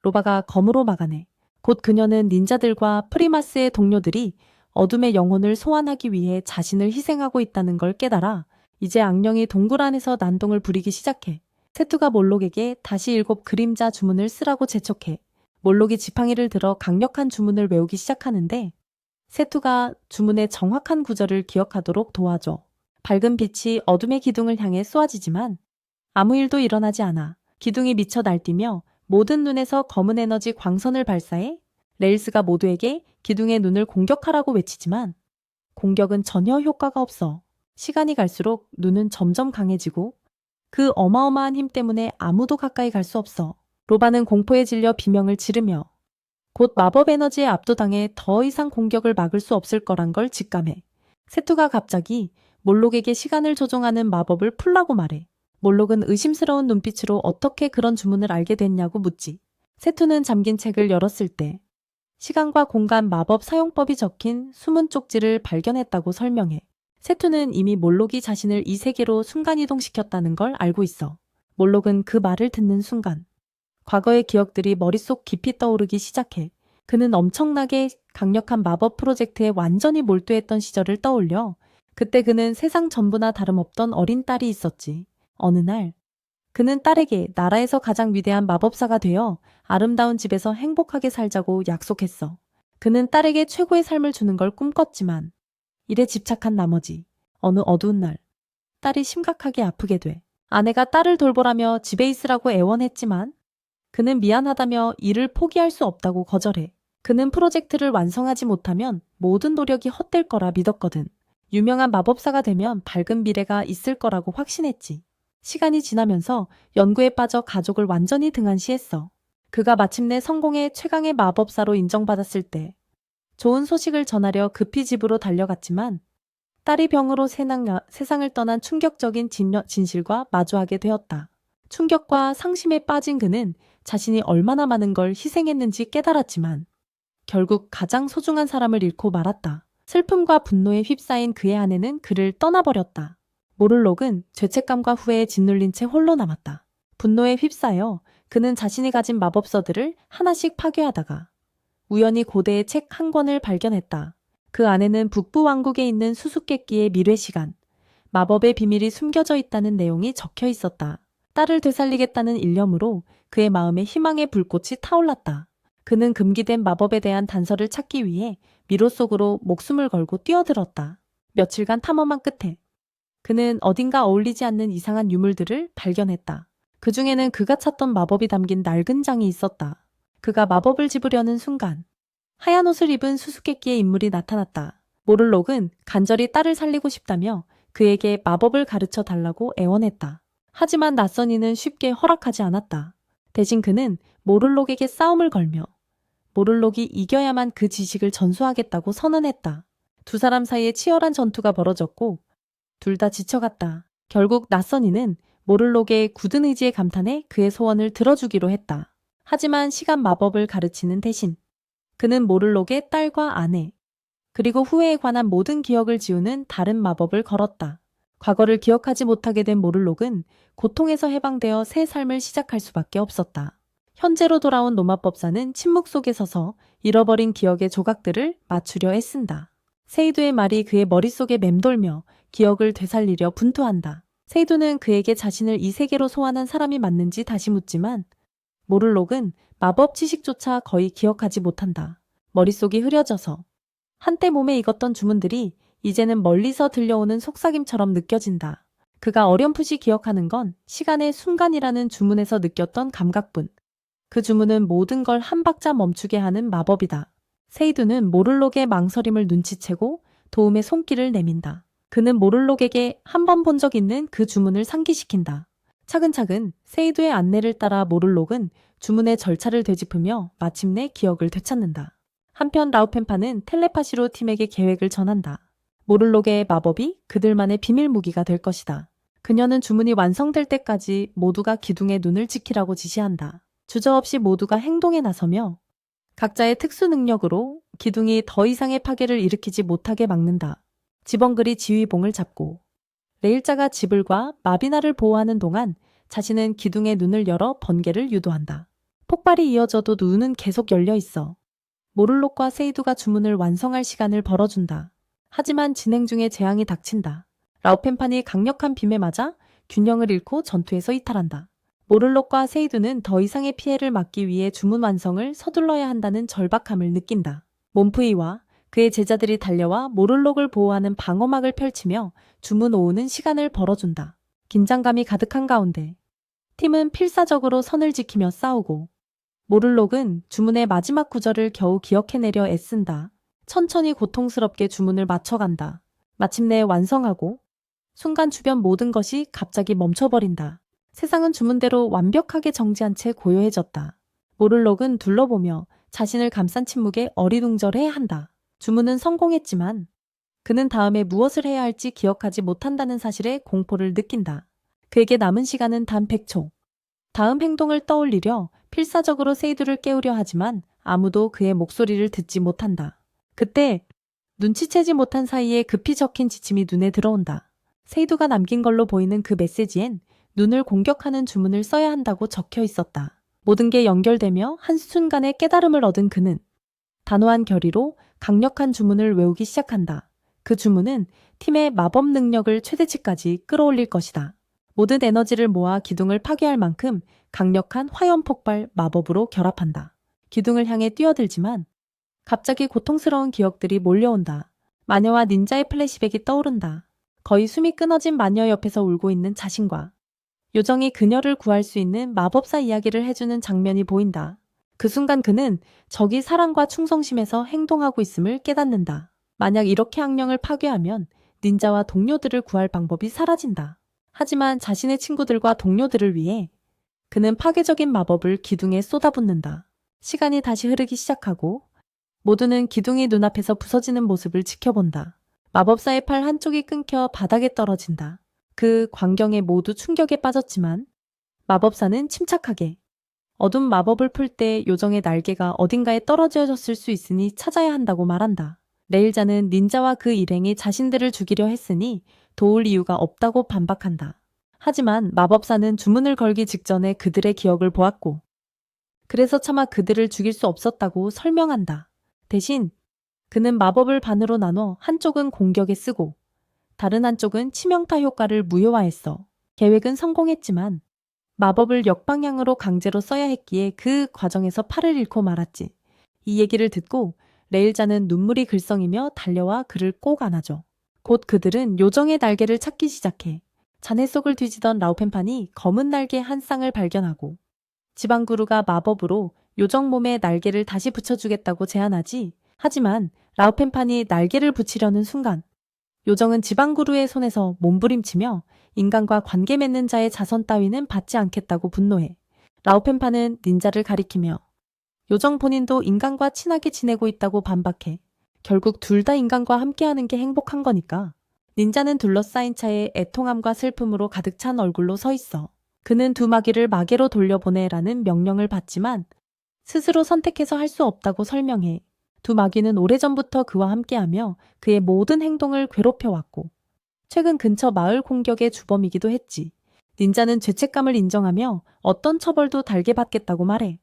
로바가 검으로 막아내. 곧 그녀는 닌자들과 프리마스의 동료들이 어둠의 영혼을 소환하기 위해 자신을 희생하고 있다는 걸 깨달아 이제 악령이 동굴 안에서 난동을 부리기 시작해. 세투가 몰록에게 다시 7 그림자 주문을 쓰라고 재촉해. 몰록이 지팡이를 들어 강력한 주문을 외우기 시작하는데 세투가 주문의 정확한 구절을 기억하도록 도와줘. 밝은 빛이 어둠의 기둥을 향해 쏘아지지만 아무 일도 일어나지 않아. 기둥이 미쳐 날뛰며 모든 눈에서 검은 에너지 광선을 발사해 레일스가 모두에게 기둥의 눈을 공격하라고 외치지만 공격은 전혀 효과가 없어. 시간이 갈수록 눈은 점점 강해지고 그 어마어마한 힘 때문에 아무도 가까이 갈 수 없어. 로바는 공포에 질려 비명을 지르며 곧 마법 에너지에 압도당해 더 이상 공격을 막을 수 없을 거란 걸 직감해. 세투가 갑자기 몰록에게 시간을 조종하는 마법을 풀라고 말해. 몰록은 의심스러운 눈빛으로 어떻게 그런 주문을 알게 됐냐고 묻지. 세투는 잠긴 책을 열었을 때 시간과 공간 마법 사용법이 적힌 숨은 쪽지를 발견했다고 설명해. 세투는 이미 몰록이 자신을 이 세계로 순간이동시켰다는 걸 알고 있어. 몰록은 그 말을 듣는 순간 과거의 기억들이 머릿속 깊이 떠오르기 시작해. 그는 엄청나게 강력한 마법 프로젝트에 완전히 몰두했던 시절을 떠올려. 그때 그는 세상 전부나 다름없던 어린 딸이 있었지. 어느 날 그는 딸에게 나라에서 가장 위대한 마법사가 되어 아름다운 집에서 행복하게 살자고 약속했어. 그는 딸에게 최고의 삶을 주는 걸 꿈꿨지만 일에 집착한 나머지 어느 어두운 날 딸이 심각하게 아프게 돼. 아내가 딸을 돌보라며 집에 있으라고 애원했지만 그는 미안하다며 일을 포기할 수 없다고 거절해. 그는 프로젝트를 완성하지 못하면 모든 노력이 헛될 거라 믿었거든. 유명한 마법사가 되면 밝은 미래가 있을 거라고 확신했지. 시간이 지나면서 연구에 빠져 가족을 완전히 등한시했어. 그가 마침내 성공의 최강의 마법사로 인정받았을 때 좋은 소식을 전하려 급히 집으로 달려갔지만 딸이 병으로 세상을 떠난 충격적인 진실과 마주하게 되었다. 충격과 상심에 빠진 그는 자신이 얼마나 많은 걸 희생했는지 깨달았지만 결국 가장 소중한 사람을 잃고 말았다. 슬픔과 분노에 휩싸인 그의 아내는 그를 떠나버렸다. 모를록은 죄책감과 후회에 짓눌린 채 홀로 남았다. 분노에 휩싸여 그는 자신이 가진 마법서들을 하나씩 파괴하다가 우연히 고대의 책 한 권을 발견했다. 그 안에는 북부 왕국에 있는 수수께끼의 미래 시간, 마법의 비밀이 숨겨져 있다는 내용이 적혀 있었다. 딸을 되살리겠다는 일념으로 그의 마음에 희망의 불꽃이 타올랐다. 그는 금기된 마법에 대한 단서를 찾기 위해 미로 속으로 목숨을 걸고 뛰어들었다. 며칠간 탐험한 끝에 그는 어딘가 어울리지 않는 이상한 유물들을 발견했다. 그 중에는 그가 찾던 마법이 담긴 낡은 장이 있었다. 그가 마법을 집으려는 순간 하얀 옷을 입은 수수께끼의 인물이 나타났다. 모를록은 간절히 딸을 살리고 싶다며 그에게 마법을 가르쳐 달라고 애원했다. 하지만 낯선 이는 쉽게 허락하지 않았다. 대신 그는 모를록에게 싸움을 걸며 모를록이 이겨야만 그 지식을 전수하겠다고 선언했다. 두 사람 사이에 치열한 전투가 벌어졌고 둘 다 지쳐갔다. 결국 낯선 이는 모를록의 굳은 의지에 감탄해 그의 소원을 들어주기로 했다. 하지만 시간 마법을 가르치는 대신 그는 모를록의 딸과 아내, 그리고 후회에 관한 모든 기억을 지우는 다른 마법을 걸었다. 과거를 기억하지 못하게 된 모를록은 고통에서 해방되어 새 삶을 시작할 수밖에 없었다. 현재로 돌아온 노마법사는 침묵 속에 서서 잃어버린 기억의 조각들을 맞추려 애쓴다. 세이두의 말이 그의 머릿속에 맴돌며 기억을 되살리려 분투한다. 세이두는 그에게 자신을 이 세계로 소환한 사람이 맞는지 다시 묻지만 모를록은 마법 지식조차 거의 기억하지 못한다. 머릿속이 흐려져서 한때 몸에 익었던 주문들이 이제는 멀리서 들려오는 속삭임처럼 느껴진다. 그가 어렴풋이 기억하는 건 시간의 순간이라는 주문에서 느꼈던 감각뿐. 그 주문은 모든 걸 한 박자 멈추게 하는 마법이다. 세이두는 모를록의 망설임을 눈치채고 도움의 손길을 내민다. 그는 모를록에게 한 번 본 적 있는 그 주문을 상기시킨다. 차근차근 세이두의 안내를 따라 모를록은 주문의 절차를 되짚으며 마침내 기억을 되찾는다. 한편 라우펜파는 텔레파시로 팀에게 계획을 전한다. 모를록의 마법이 그들만의 비밀 무기가 될 것이다. 그녀는 주문이 완성될 때까지 모두가 기둥의 눈을 지키라고 지시한다. 주저없이 모두가 행동에 나서며 각자의 특수 능력으로 기둥이 더 이상의 파괴를 일으키지 못하게 막는다. 지번글이 지휘봉을 잡고 레일자가 지불과 마비나를 보호하는 동안 자신은 기둥의 눈을 열어 번개를 유도한다. 폭발이 이어져도 눈은 계속 열려 있어. 모를록과 세이두가 주문을 완성할 시간을 벌어준다. 하지만 진행 중에 재앙이 닥친다. 라우펜판이 강력한 빔에 맞아 균형을 잃고 전투에서 이탈한다. 모를록과 세이두는 더 이상의 피해를 막기 위해 주문 완성을 서둘러야 한다는 절박함을 느낀다. 몬프이와 그의 제자들이 달려와 모를록을 보호하는 방어막을 펼치며 주문 오우는 시간을 벌어준다. 긴장감이 가득한 가운데 팀은 필사적으로 선을 지키며 싸우고 모를록은 주문의 마지막 구절을 겨우 기억해내려 애쓴다. 천천히 고통스럽게 주문을 맞춰간다. 마침내 완성하고 순간 주변 모든 것이 갑자기 멈춰버린다. 세상은 주문대로 완벽하게 정지한 채 고요해졌다. 모를록은 둘러보며 자신을 감싼 침묵에 어리둥절해한다. 주문은 성공했지만 그는 다음에 무엇을 해야 할지 기억하지 못한다는 사실에 공포를 느낀다. 그에게 남은 시간은 단 100초. 다음 행동을 떠올리려 필사적으로 세이두를 깨우려 하지만 아무도 그의 목소리를 듣지 못한다. 그때 눈치채지 못한 사이에 급히 적힌 지침이 눈에 들어온다. 세이두가 남긴 걸로 보이는 그 메시지엔 눈을 공격하는 주문을 써야 한다고 적혀 있었다. 모든 게 연결되며 한순간의 깨달음을 얻은 그는 단호한 결의로 강력한 주문을 외우기 시작한다. 그 주문은 팀의 마법 능력을 최대치까지 끌어올릴 것이다. 모든 에너지를 모아 기둥을 파괴할 만큼 강력한 화염 폭발 마법으로 결합한다. 기둥을 향해 뛰어들지만 갑자기 고통스러운 기억들이 몰려온다. 마녀와 닌자의 플래시백이 떠오른다. 거의 숨이 끊어진 마녀 옆에서 울고 있는 자신과 요정이 그녀를 구할 수 있는 마법사 이야기를 해주는 장면이 보인다. 그 순간 그는 적이 사랑과 충성심에서 행동하고 있음을 깨닫는다. 만약 이렇게 악령을 파괴하면 닌자와 동료들을 구할 방법이 사라진다. 하지만 자신의 친구들과 동료들을 위해 그는 파괴적인 마법을 기둥에 쏟아붓는다. 시간이 다시 흐르기 시작하고 모두는 기둥이 눈앞에서 부서지는 모습을 지켜본다. 마법사의 팔 한쪽이 끊겨 바닥에 떨어진다. 그 광경에 모두 충격에 빠졌지만 마법사는 침착하게 어둠 마법을 풀 때 요정의 날개가 어딘가에 떨어졌을 수 있으니 찾아야 한다고 말한다. 레일자는 닌자와 그 일행이 자신들을 죽이려 했으니 도울 이유가 없다고 반박한다. 하지만 마법사는 주문을 걸기 직전에 그들의 기억을 보았고 그래서 차마 그들을 죽일 수 없었다고 설명한다. 대신 그는 마법을 반으로 나눠 한쪽은 공격에 쓰고 다른 한쪽은 치명타 효과를 무효화했어. 계획은 성공했지만 마법을 역방향으로 강제로 써야 했기에 그 과정에서 팔을 잃고 말았지. 이 얘기를 듣고 레일자는 눈물이 글썽이며 달려와 그를 꼭 안아줘. 곧 그들은 요정의 날개를 찾기 시작해. 잔해 속을 뒤지던 라우펜판이 검은 날개 한 쌍을 발견하고 지방구루가 마법으로 요정 몸에 날개를 다시 붙여주겠다고 제안하지. 하지만 라우펜판이 날개를 붙이려는 순간 요정은 지방구루의 손에서 몸부림치며 인간과 관계 맺는 자의 자선 따위는 받지 않겠다고 분노해. 라우펜판은 닌자를 가리키며 요정 본인도 인간과 친하게 지내고 있다고 반박해. 결국 둘 다 인간과 함께하는 게 행복한 거니까. 닌자는 둘러싸인 차에 애통함과 슬픔으로 가득 찬 얼굴로 서 있어. 그는 두 마귀를 마계로 돌려보내라는 명령을 받지만 스스로 선택해서 할 수 없다고 설명해. 두 마귀는 오래전부터 그와 함께하며 그의 모든 행동을 괴롭혀왔고 최근 근처 마을 공격의 주범이기도 했지. 닌자는 죄책감을 인정하며 어떤 처벌도 달게 받겠다고 말해.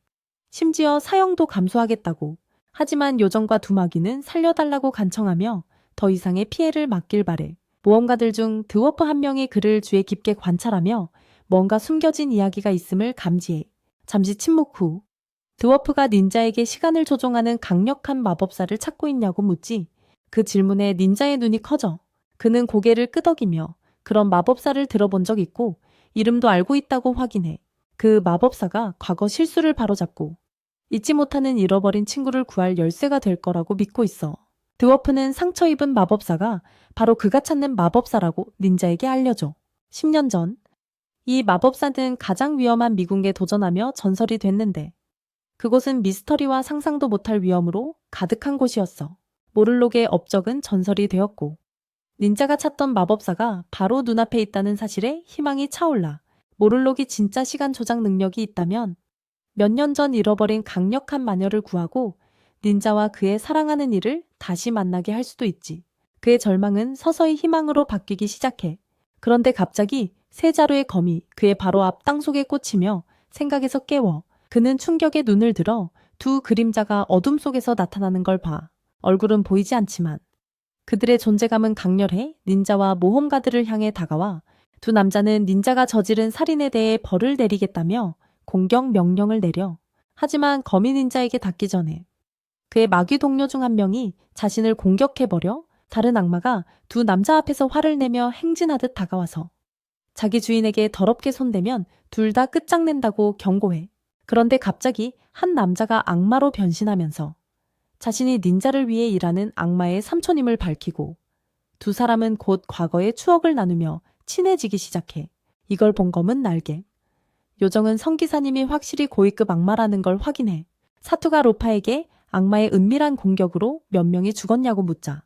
심지어 사형도 감수하겠다고. 하지만 요정과 두 마귀는 살려달라고 간청하며 더 이상의 피해를 막길 바래. 모험가들 중 드워프 한 명이 그를 주의 깊게 관찰하며 뭔가 숨겨진 이야기가 있음을 감지해. 잠시 침묵 후 드워프가 닌자에게 시간을 조종하는 강력한 마법사를 찾고 있냐고 묻지. 그 질문에 닌자의 눈이 커져. 그는 고개를 끄덕이며 그런 마법사를 들어본 적 있고 이름도 알고 있다고 확인해. 그 마법사가 과거 실수를 바로잡고 잊지 못하는 잃어버린 친구를 구할 열쇠가 될 거라고 믿고 있어. 드워프는 상처 입은 마법사가 바로 그가 찾는 마법사라고 닌자에게 알려줘. 10년 전, 이 마법사는 가장 위험한 미궁에 도전하며 전설이 됐는데 그곳은 미스터리와 상상도 못할 위험으로 가득한 곳이었어. 모를록의 업적은 전설이 되었고 닌자가 찾던 마법사가 바로 눈앞에 있다는 사실에 희망이 차올라. 모를록이 진짜 시간 조작 능력이 있다면 몇 년 전 잃어버린 강력한 마녀를 구하고 닌자와 그의 사랑하는 이를 다시 만나게 할 수도 있지. 그의 절망은 서서히 희망으로 바뀌기 시작해. 그런데 갑자기 세 자루의 검이 그의 바로 앞 땅속에 꽂히며 생각에서 깨워. 그는 충격에 눈을 들어 두 그림자가 어둠 속에서 나타나는 걸 봐. 얼굴은 보이지 않지만 그들의 존재감은 강렬해 닌자와 모험가들을 향해 다가와 두 남자는 닌자가 저지른 살인에 대해 벌을 내리겠다며 공격 명령을 내려. 하지만 거미 닌자에게 닿기 전에 그의 마귀 동료 중 한 명이 자신을 공격해버려 다른 악마가 두 남자 앞에서 화를 내며 행진하듯 다가와서 자기 주인에게 더럽게 손대면 둘 다 끝장낸다고 경고해. 그런데 갑자기 한 남자가 악마로 변신하면서 자신이 닌자를 위해 일하는 악마의 삼촌임을 밝히고 두 사람은 곧 과거의 추억을 나누며 친해지기 시작해. 이걸 본 검은 날개. 요정은 성기사님이 확실히 고위급 악마라는 걸 확인해. 사투가 로파에게 악마의 은밀한 공격으로 몇 명이 죽었냐고 묻자.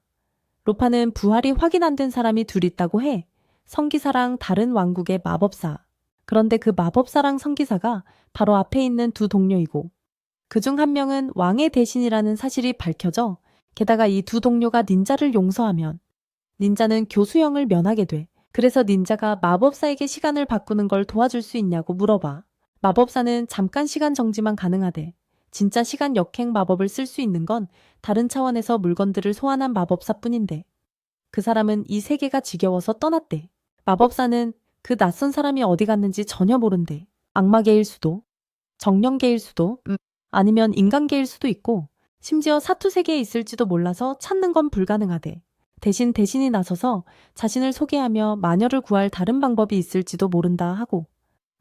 로파는 부활이 확인 안 된 사람이 둘 있다고 해. 성기사랑 다른 왕국의 마법사. 그런데 그 마법사랑 성기사가 바로 앞에 있는 두 동료이고 그중 한 명은 왕의 대신이라는 사실이 밝혀져. 게다가 이 두 동료가 닌자를 용서하면 닌자는 교수형을 면하게 돼. 그래서 닌자가 마법사에게 시간을 바꾸는 걸 도와줄 수 있냐고 물어봐. 마법사는 잠깐 시간 정지만 가능하대. 진짜 시간 역행 마법을 쓸 수 있는 건 다른 차원에서 물건들을 소환한 마법사뿐인데 그 사람은 이 세계가 지겨워서 떠났대. 마법사는 그 낯선 사람이 어디 갔는지 전혀 모른대. 악마계일 수도, 정령계일 수도, 아니면 인간계일 수도 있고 심지어 사투세계에 있을지도 몰라서 찾는 건 불가능하대. 대신 대신이 나서서 자신을 소개하며 마녀를 구할 다른 방법이 있을지도 모른다 하고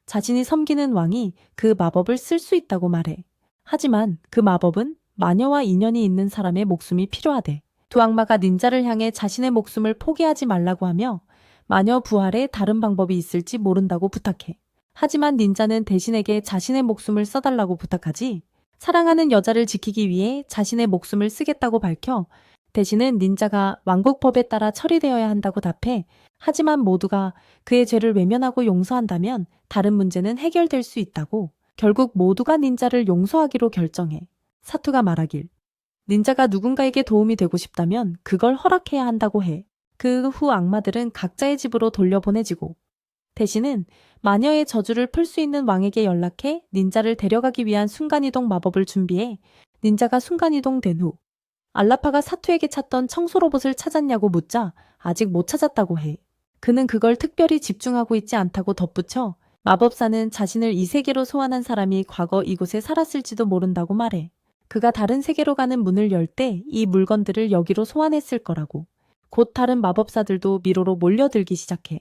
자신이 섬기는 왕이 그 마법을 쓸 수 있다고 말해. 하지만 그 마법은 마녀와 인연이 있는 사람의 목숨이 필요하대. 두 악마가 닌자를 향해 자신의 목숨을 포기하지 말라고 하며 마녀 부활에 다른 방법이 있을지 모른다고 부탁해. 하지만 닌자는 대신에게 자신의 목숨을 써달라고 부탁하지. 사랑하는 여자를 지키기 위해 자신의 목숨을 쓰겠다고 밝혀 대신은 닌자가 왕국법에 따라 처리되어야 한다고 답해. 하지만 모두가 그의 죄를 외면하고 용서한다면 다른 문제는 해결될 수 있다고. 결국 모두가 닌자를 용서하기로 결정해. 사투가 말하길. 닌자가 누군가에게 도움이 되고 싶다면 그걸 허락해야 한다고 해. 그 후 악마들은 각자의 집으로 돌려보내지고 대신은 마녀의 저주를 풀 수 있는 왕에게 연락해 닌자를 데려가기 위한 순간이동 마법을 준비해. 닌자가 순간이동된 후 알라파가 사투에게 찾던 청소 로봇을 찾았냐고 묻자 아직 못 찾았다고 해. 그는 그걸 특별히 집중하고 있지 않다고 덧붙여 마법사는 자신을 이 세계로 소환한 사람이 과거 이곳에 살았을지도 모른다고 말해. 그가 다른 세계로 가는 문을 열 때 이 물건들을 여기로 소환했을 거라고. 곧 다른 마법사들도 미로로 몰려들기 시작해.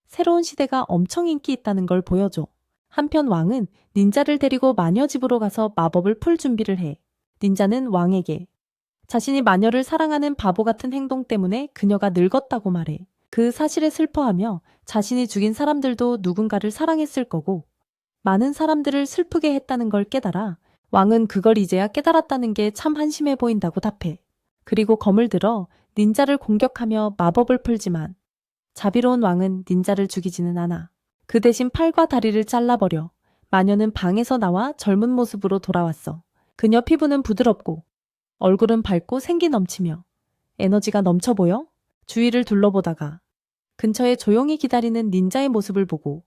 새로운 시대가 엄청 인기 있다는 걸 보여줘. 한편 왕은 닌자를 데리고 마녀 집으로 가서 마법을 풀 준비를 해. 닌자는 왕에게 자신이 마녀를 사랑하는 바보 같은 행동 때문에 그녀가 늙었다고 말해. 그 사실에 슬퍼하며 자신이 죽인 사람들도 누군가를 사랑했을 거고 많은 사람들을 슬프게 했다는 걸 깨달아 왕은 그걸 이제야 깨달았다는 게 참 한심해 보인다고 답해. 그리고 검을 들어 닌자를 공격하며 마법을 풀지만 자비로운 왕은 닌자를 죽이지는 않아. 그 대신 팔과 다리를 잘라버려. 마녀는 방에서 나와 젊은 모습으로 돌아왔어. 그녀 피부는 부드럽고 얼굴은 밝고 생기 넘치며 에너지가 넘쳐 보여 주위를 둘러보다가 근처에 조용히 기다리는 닌자의 모습을 보고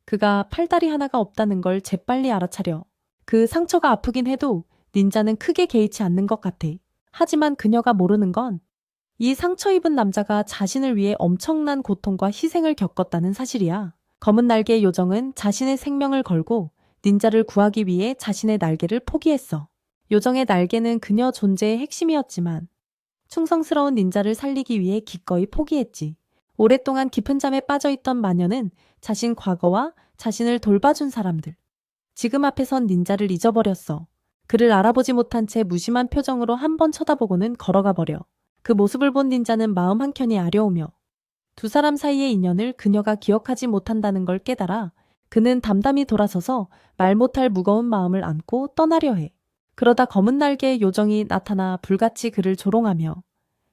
그가 팔다리 하나가 없다는 걸 재빨리 알아차려. 그 상처가 아프긴 해도 닌자는 크게 개의치 않는 것 같아. 하지만 그녀가 모르는 건 이 상처 입은 남자가 자신을 위해 엄청난 고통과 희생을 겪었다는 사실이야. 검은 날개의 요정은 자신의 생명을 걸고 닌자를 구하기 위해 자신의 날개를 포기했어. 요정의 날개는 그녀 존재의 핵심이었지만 충성스러운 닌자를 살리기 위해 기꺼이 포기했지. 오랫동안 깊은 잠에 빠져있던 마녀는 자신 과거와 자신을 돌봐준 사람들. 지금 앞에 선 닌자를 잊어버렸어. 그를 알아보지 못한 채 무심한 표정으로 한 번 쳐다보고는 걸어가 버려. 그 모습을 본 닌자는 마음 한켠이 아려오며 두 사람 사이의 인연을 그녀가 기억하지 못한다는 걸 깨달아 그는 담담히 돌아서서 말 못할 무거운 마음을 안고 떠나려 해. 그러다 검은 날개의 요정이 나타나 불같이 그를 조롱하며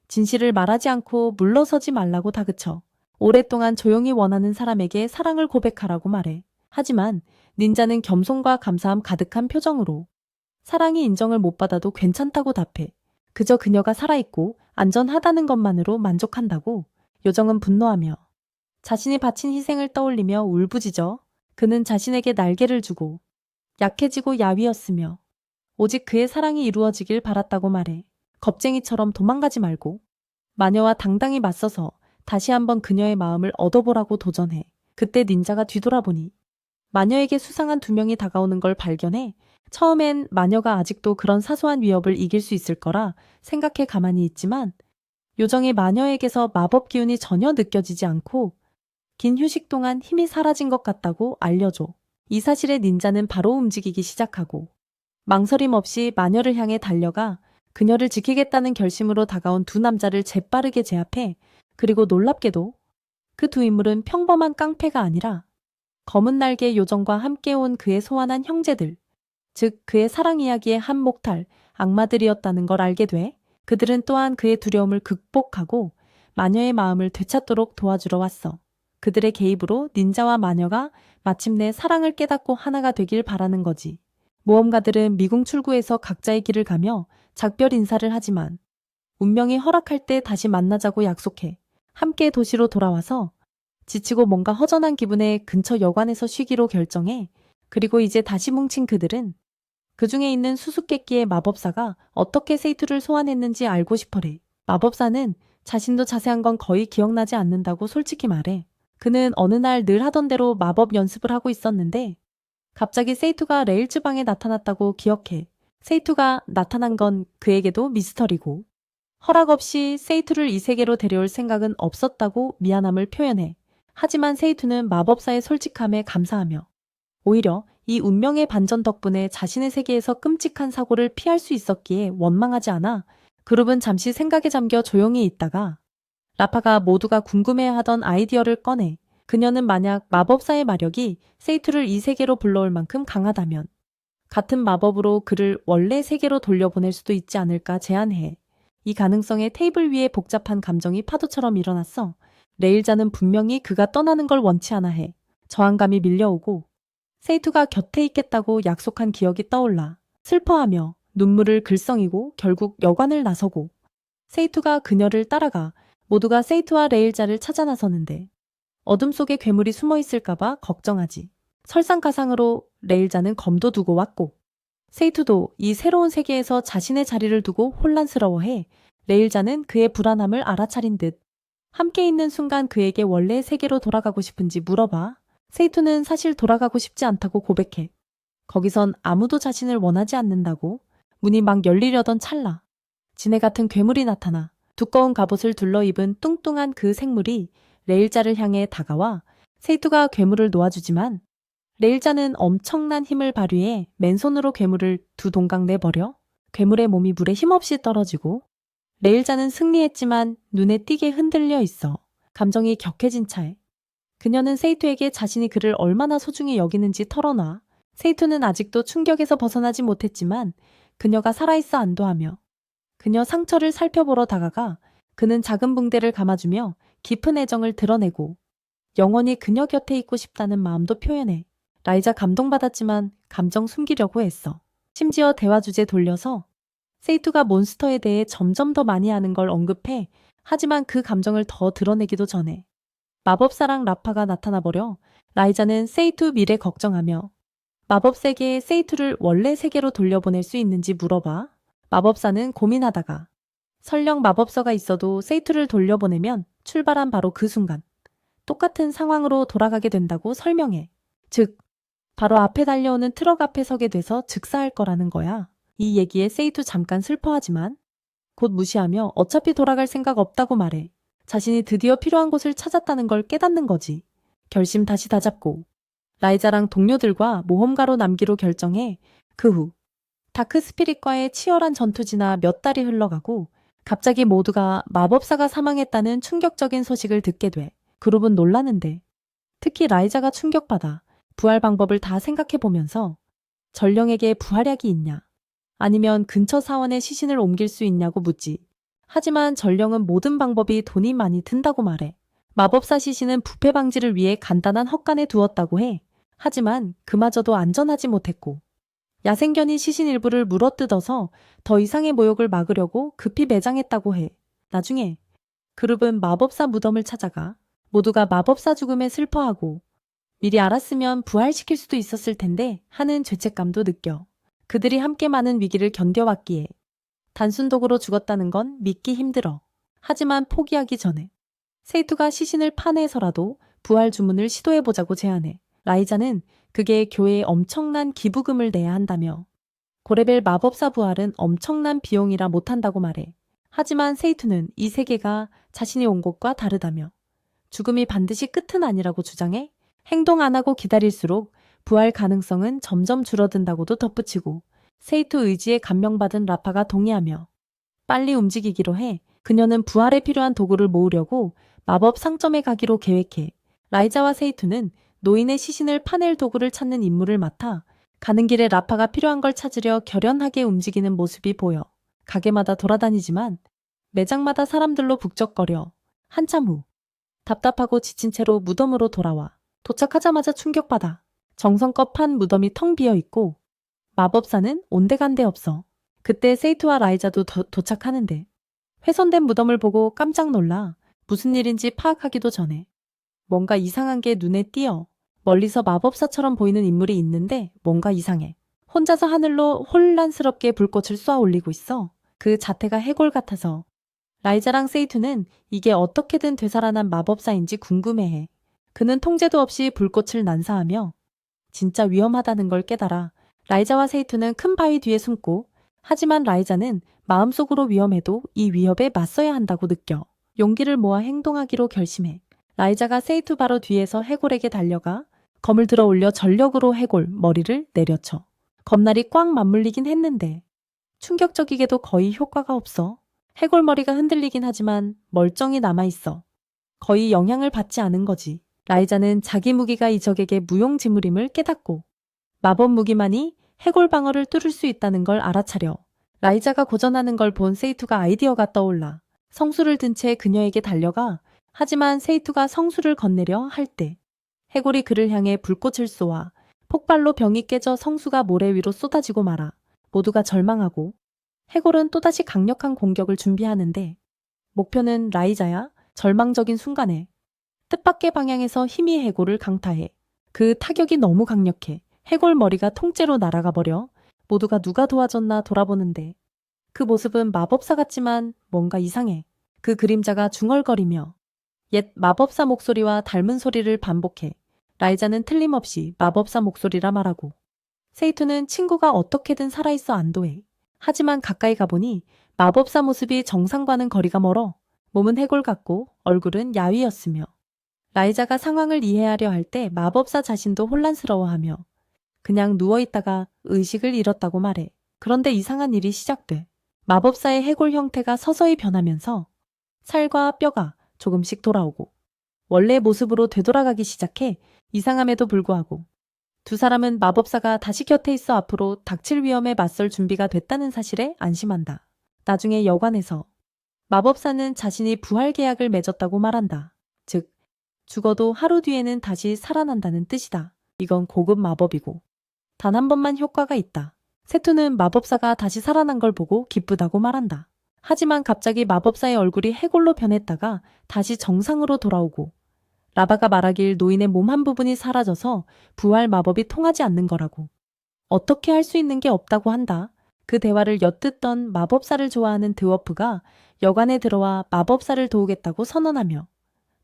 진실을 말하지 않고 물러서지 말라고 다그쳐. 오랫동안 조용히 원하는 사람에게 사랑을 고백하라고 말해. 하지만 닌자는 겸손과 감사함 가득한 표정으로 사랑이 인정을 못 받아도 괜찮다고 답해. 그저 그녀가 살아있고 안전하다는 것만으로 만족한다고. 요정은 분노하며 자신이 바친 희생을 떠올리며 울부짖어. 그는 자신에게 날개를 주고 약해지고 야위었으며 오직 그의 사랑이 이루어지길 바랐다고 말해. 겁쟁이처럼 도망가지 말고 마녀와 당당히 맞서서 다시 한번 그녀의 마음을 얻어보라고 도전해. 그때 닌자가 뒤돌아보니 마녀에게 수상한 두 명이 다가오는 걸 발견해. 처음엔 마녀가 아직도 그런 사소한 위협을 이길 수 있을 거라 생각해 가만히 있지만 요정이 마녀에게서 마법 기운이 전혀 느껴지지 않고 긴 휴식 동안 힘이 사라진 것 같다고 알려줘. 이 사실에 닌자는 바로 움직이기 시작하고 망설임 없이 마녀를 향해 달려가 그녀를 지키겠다는 결심으로 다가온 두 남자를 재빠르게 제압해. 그리고 놀랍게도 그 두 인물은 평범한 깡패가 아니라 검은 날개 요정과 함께 온 그의 소환한 형제들, 즉 그의 사랑 이야기의 한 목탈 악마들이었다는 걸 알게 돼. 그들은 또한 그의 두려움을 극복하고 마녀의 마음을 되찾도록 도와주러 왔어. 그들의 개입으로 닌자와 마녀가 마침내 사랑을 깨닫고 하나가 되길 바라는 거지. 모험가들은 미궁 출구에서 각자의 길을 가며 작별 인사를 하지만 운명이 허락할 때 다시 만나자고 약속해. 함께 도시로 돌아와서 지치고 뭔가 허전한 기분에 근처 여관에서 쉬기로 결정해. 그리고 이제 다시 뭉친 그들은 그 중에 있는 수수께끼의 마법사가 어떻게 세이투를 소환했는지 알고 싶어래. 마법사는 자신도 자세한 건 거의 기억나지 않는다고 솔직히 말해. 그는 어느 날 늘 하던 대로 마법 연습을 하고 있었는데 갑자기 세이투가 레일즈 방에 나타났다고 기억해. 세이투가 나타난 건 그에게도 미스터리고 허락 없이 세이투를 이 세계로 데려올 생각은 없었다고 미안함을 표현해. 하지만 세이투는 마법사의 솔직함에 감사하며 오히려 이 운명의 반전 덕분에 자신의 세계에서 끔찍한 사고를 피할 수 있었기에 원망하지 않아 그룹은 잠시 생각에 잠겨 조용히 있다가 라파가 모두가 궁금해하던 아이디어를 꺼내 그녀는 만약 마법사의 마력이 세이투를 이 세계로 불러올 만큼 강하다면 같은 마법으로 그를 원래 세계로 돌려보낼 수도 있지 않을까 제안해. 이 가능성에 테이블 위에 복잡한 감정이 파도처럼 일어났어. 레일자는 분명히 그가 떠나는 걸 원치 않아 해. 저항감이 밀려오고 세이투가 곁에 있겠다고 약속한 기억이 떠올라 슬퍼하며 눈물을 글썽이고 결국 여관을 나서고 세이투가 그녀를 따라가 모두가 세이투와 레일자를 찾아 나서는데 어둠 속에 괴물이 숨어 있을까봐 걱정하지. 설상가상으로 레일자는 검도 두고 왔고 세이투도 이 새로운 세계에서 자신의 자리를 두고 혼란스러워해 레일자는 그의 불안함을 알아차린 듯 함께 있는 순간 그에게 원래 세계로 돌아가고 싶은지 물어봐. 세이투는 사실 돌아가고 싶지 않다고 고백해. 거기선 아무도 자신을 원하지 않는다고. 문이 막 열리려던 찰나 지네 같은 괴물이 나타나 두꺼운 갑옷을 둘러입은 뚱뚱한 그 생물이 레일자를 향해 다가와 세이투가 괴물을 놓아주지만 레일자는 엄청난 힘을 발휘해 맨손으로 괴물을 두 동강 내버려 괴물의 몸이 물에 힘없이 떨어지고 레일자는 승리했지만 눈에 띄게 흔들려 있어. 감정이 격해진 차에 그녀는 세이투에게 자신이 그를 얼마나 소중히 여기는지 털어놔. 세이투는 아직도 충격에서 벗어나지 못했지만 그녀가 살아있어 안도하며 그녀 상처를 살펴보러 다가가 그는 작은 붕대를 감아주며 깊은 애정을 드러내고 영원히 그녀 곁에 있고 싶다는 마음도 표현해. 라이자 감동받았지만 감정 숨기려고 했어. 심지어 대화 주제 돌려서 세이투가 몬스터에 대해 점점 더 많이 아는 걸 언급해. 하지만 그 감정을 더 드러내기도 전에 마법사랑 라파가 나타나버려 라이자는 세이투 미래 걱정하며 마법 세계에 세이투를 원래 세계로 돌려보낼 수 있는지 물어봐. 마법사는 고민하다가 설령 마법서가 있어도 세이투를 돌려보내면 출발한 바로 그 순간 똑같은 상황으로 돌아가게 된다고 설명해. 즉 바로 앞에 달려오는 트럭 앞에 서게 돼서 즉사할 거라는 거야. 이 얘기에 세이투 잠깐 슬퍼하지만 곧 무시하며 어차피 돌아갈 생각 없다고 말해. 자신이 드디어 필요한 곳을 찾았다는 걸 깨닫는 거지. 결심 다시 다잡고 라이자랑 동료들과 모험가로 남기로 결정해. 그 후 다크 스피릿과의 치열한 전투 지나 몇 달이 흘러가고 갑자기 모두가 마법사가 사망했다는 충격적인 소식을 듣게 돼. 그룹은 놀라는데 특히 라이자가 충격받아 부활 방법을 다 생각해보면서 전령에게 부활약이 있냐 아니면 근처 사원에 시신을 옮길 수 있냐고 묻지. 하지만 전령은 모든 방법이 돈이 많이 든다고 말해. 마법사 시신은 부패 방지를 위해 간단한 헛간에 두었다고 해. 하지만 그마저도 안전하지 못했고 야생견이 시신 일부를 물어뜯어서 더 이상의 모욕을 막으려고 급히 매장했다고 해. 나중에 그룹은 마법사 무덤을 찾아가 모두가 마법사 죽음에 슬퍼하고 미리 알았으면 부활시킬 수도 있었을 텐데 하는 죄책감도 느껴. 그들이 함께 많은 위기를 견뎌왔기에 단순 독으로 죽었다는 건 믿기 힘들어. 하지만 포기하기 전에 세이투가 시신을 파내서라도 부활 주문을 시도해보자고 제안해. 라이자는 그게 교회에 엄청난 기부금을 내야 한다며 고레벨 마법사 부활은 엄청난 비용이라 못한다고 말해. 하지만 세이투는 이 세계가 자신이 온 곳과 다르다며 죽음이 반드시 끝은 아니라고 주장해. 행동 안 하고 기다릴수록 부활 가능성은 점점 줄어든다고도 덧붙이고 세이투 의지에 감명받은 라파가 동의하며 빨리 움직이기로 해. 그녀는 부활에 필요한 도구를 모으려고 마법 상점에 가기로 계획해. 라이자와 세이투는 노인의 시신을 파낼 도구를 찾는 임무를 맡아 가는 길에 라파가 필요한 걸 찾으려 결연하게 움직이는 모습이 보여. 가게마다 돌아다니지만 매장마다 사람들로 북적거려. 한참 후 답답하고 지친 채로 무덤으로 돌아와. 도착하자마자 충격받아. 정성껏 판 무덤이 텅 비어 있고 마법사는 온데간데 없어. 그때 세이투와 라이자도 도착하는데 훼손된 무덤을 보고 깜짝 놀라. 무슨 일인지 파악하기도 전에 뭔가 이상한 게 눈에 띄어. 멀리서 마법사처럼 보이는 인물이 있는데 뭔가 이상해. 혼자서 하늘로 혼란스럽게 불꽃을 쏘아 올리고 있어. 그 자태가 해골 같아서 라이자랑 세이투는 이게 어떻게든 되살아난 마법사인지 궁금해해. 그는 통제도 없이 불꽃을 난사하며 진짜 위험하다는 걸 깨달아. 라이자와 세이투는 큰 바위 뒤에 숨고 하지만 라이자는 마음속으로 위험해도 이 위협에 맞서야 한다고 느껴. 용기를 모아 행동하기로 결심해. 라이자가 세이투 바로 뒤에서 해골에게 달려가 검을 들어 올려 전력으로 해골 머리를 내려쳐. 검날이 꽉 맞물리긴 했는데 충격적이게도 거의 효과가 없어. 해골 머리가 흔들리긴 하지만 멀쩡히 남아있어. 거의 영향을 받지 않은 거지. 라이자는 자기 무기가 이 적에게 무용지물임을 깨닫고 마법 무기만이 해골 방어를 뚫을 수 있다는 걸 알아차려. 라이자가 고전하는 걸 본 세이투가 아이디어가 떠올라 성수를 든 채 그녀에게 달려가 하지만 세이투가 성수를 건네려 할 때 해골이 그를 향해 불꽃을 쏘아 폭발로 병이 깨져 성수가 모래 위로 쏟아지고 말아 모두가 절망하고 해골은 또다시 강력한 공격을 준비하는데 목표는 라이자야. 절망적인 순간에 뜻밖의 방향에서 힘이 해골을 강타해. 그 타격이 너무 강력해 해골 머리가 통째로 날아가 버려 모두가 누가 도와줬나 돌아보는데 그 모습은 마법사 같지만 뭔가 이상해. 그 그림자가 중얼거리며 옛 마법사 목소리와 닮은 소리를 반복해. 라이자는 틀림없이 마법사 목소리라 말하고 세이투는 친구가 어떻게든 살아있어 안도해. 하지만 가까이 가보니 마법사 모습이 정상과는 거리가 멀어. 몸은 해골 같고 얼굴은 야위였으며 라이자가 상황을 이해하려 할 때 마법사 자신도 혼란스러워하며 그냥 누워있다가 의식을 잃었다고 말해. 그런데 이상한 일이 시작돼. 마법사의 해골 형태가 서서히 변하면서 살과 뼈가 조금씩 돌아오고 원래 모습으로 되돌아가기 시작해. 이상함에도 불구하고 두 사람은 마법사가 다시 곁에 있어 앞으로 닥칠 위험에 맞설 준비가 됐다는 사실에 안심한다. 나중에 여관에서 마법사는 자신이 부활 계약을 맺었다고 말한다. 즉, 죽어도 하루 뒤에는 다시 살아난다는 뜻이다. 이건 고급 마법이고 단 한 번만 효과가 있다. 세투는 마법사가 다시 살아난 걸 보고 기쁘다고 말한다. 하지만 갑자기 마법사의 얼굴이 해골로 변했다가 다시 정상으로 돌아오고 라바가 말하길 노인의 몸 한 부분이 사라져서 부활 마법이 통하지 않는 거라고. 어떻게 할 수 있는 게 없다고 한다. 그 대화를 엿듣던 마법사를 좋아하는 드워프가 여관에 들어와 마법사를 도우겠다고 선언하며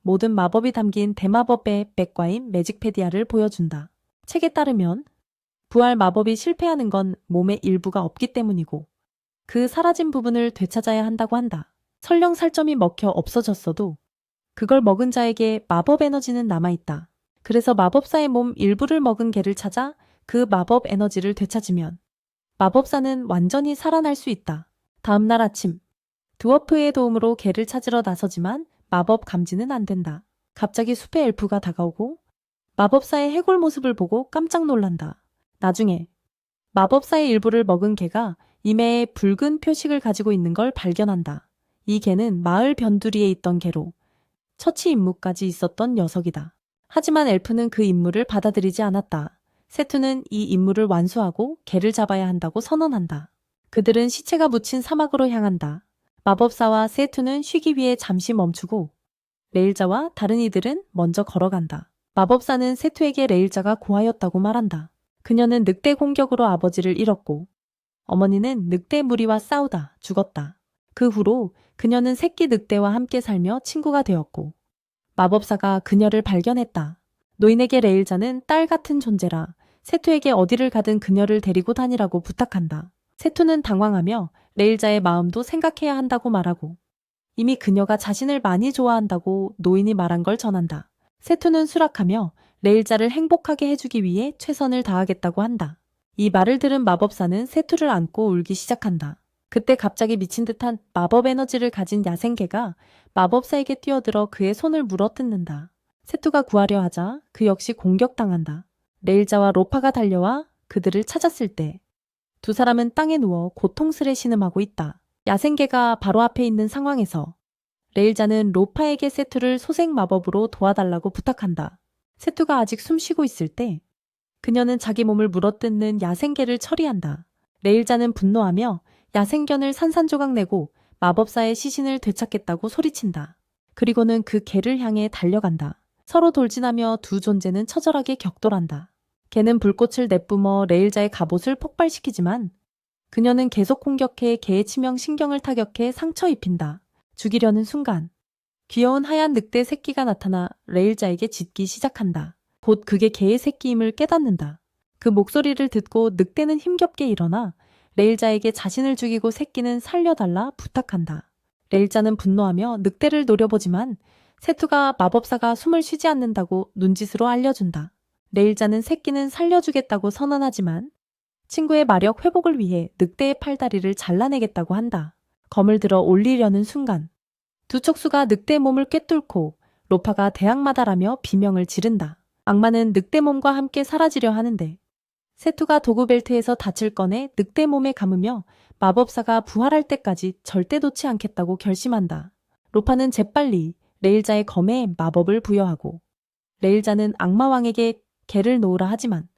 모든 마법이 담긴 대마법의 백과인 매직페디아를 보여준다. 책에 따르면 부활 마법이 실패하는 건 몸의 일부가 없기 때문이고 그 사라진 부분을 되찾아야 한다고 한다. 설령살점이 먹혀 없어졌어도 그걸 먹은 자에게 마법 에너지는 남아있다. 그래서 마법사의 몸 일부를 먹은 개를 찾아 그 마법 에너지를 되찾으면 마법사는 완전히 살아날 수 있다. 다음 날 아침, 드워프의 도움으로 개를 찾으러 나서지만 마법 감지는 안 된다. 갑자기 숲의 엘프가 다가오고 마법사의 해골 모습을 보고 깜짝 놀란다. 나중에 마법사의 일부를 먹은 개가 이매에 붉은 표식을 가지고 있는 걸 발견한다. 이 개는 마을 변두리에 있던 개로 처치 임무까지 있었던 녀석이다. 하지만 엘프는 그 임무를 받아들이지 않았다. 세투는 이 임무를 완수하고 개를 잡아야 한다고 선언한다. 그들은 시체가 묻힌 사막으로 향한다. 마법사와 세투는 쉬기 위해 잠시 멈추고 레일자와 다른 이들은 먼저 걸어간다. 마법사는 세투에게 레일자가 고하였다고 말한다. 그녀는 늑대 공격으로 아버지를 잃었고 어머니는 늑대 무리와 싸우다 죽었다. 그 후로 그녀는 새끼 늑대와 함께 살며 친구가 되었고 마법사가 그녀를 발견했다. 노인에게 레일자는 딸 같은 존재라 세투에게 어디를 가든 그녀를 데리고 다니라고 부탁한다. 세투는 당황하며 레일자의 마음도 생각해야 한다고 말하고 이미 그녀가 자신을 많이 좋아한다고 노인이 말한 걸 전한다. 세투는 수락하며 레일자를 행복하게 해주기 위해 최선을 다하겠다고 한다. 이 말을 들은 마법사는 세투를 안고 울기 시작한다. 그때 갑자기 미친 듯한 마법 에너지를 가진 야생개가 마법사에게 뛰어들어 그의 손을 물어뜯는다. 세투가 구하려 하자 그 역시 공격당한다. 레일자와 로파가 달려와 그들을 찾았을 때 두 사람은 땅에 누워 고통스레 신음하고 있다. 야생개가 바로 앞에 있는 상황에서 레일자는 로파에게 세투를 소생 마법으로 도와달라고 부탁한다. 세투가 아직 숨쉬고 있을 때 그녀는 자기 몸을 물어뜯는 야생개를 처리한다. 레일자는 분노하며 야생견을 산산조각 내고 마법사의 시신을 되찾겠다고 소리친다. 그리고는 그 개를 향해 달려간다. 서로 돌진하며 두 존재는 처절하게 격돌한다. 개는 불꽃을 내뿜어 레일자의 갑옷을 폭발시키지만 그녀는 계속 공격해 개의 치명 신경을 타격해 상처 입힌다. 죽이려는 순간 귀여운 하얀 늑대 새끼가 나타나 레일자에게 짖기 시작한다. 곧 그게 개의 새끼임을 깨닫는다. 그 목소리를 듣고 늑대는 힘겹게 일어나 레일자에게 자신을 죽이고 새끼는 살려달라 부탁한다. 레일자는 분노하며 늑대를 노려보지만 세투가 마법사가 숨을 쉬지 않는다고 눈짓으로 알려준다. 레일자는 새끼는 살려주겠다고 선언하지만 친구의 마력 회복을 위해 늑대의 팔다리를 잘라내겠다고 한다. 검을 들어 올리려는 순간 두 척수가 늑대의 몸을 꿰뚫고 로파가 대항마다라며 비명을 지른다. 악마는 늑대 몸과 함께 사라지려 하는데 세투가 도구 벨트에서 닻을 꺼내 늑대 몸에 감으며 마법사가 부활할 때까지 절대 놓지 않겠다고 결심한다. 로파는 재빨리 레일자의 검에 마법을 부여하고 레일자는 악마왕에게 개를 놓으라 하지만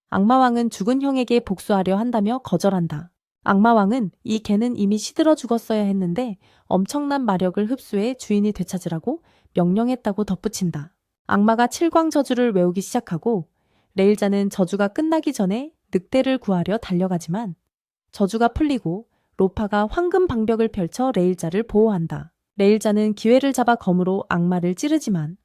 악마왕은 죽은 형에게 복수하려 한다며 거절한다. 악마왕은 이 개는 이미 시들어 죽었어야 했는데 엄청난 마력을 흡수해 주인이 되찾으라고 명령했다고 덧붙인다. 악마가 칠광 저주를 외우기 시작하고 레일자는 저주가 끝나기 전에 늑대를 구하려 달려가지만 저주가 풀리고 로파가 황금 방벽을 펼쳐 레일자를 보호한다. 레일자는 기회를 잡아 검으로 악마를 찌르지만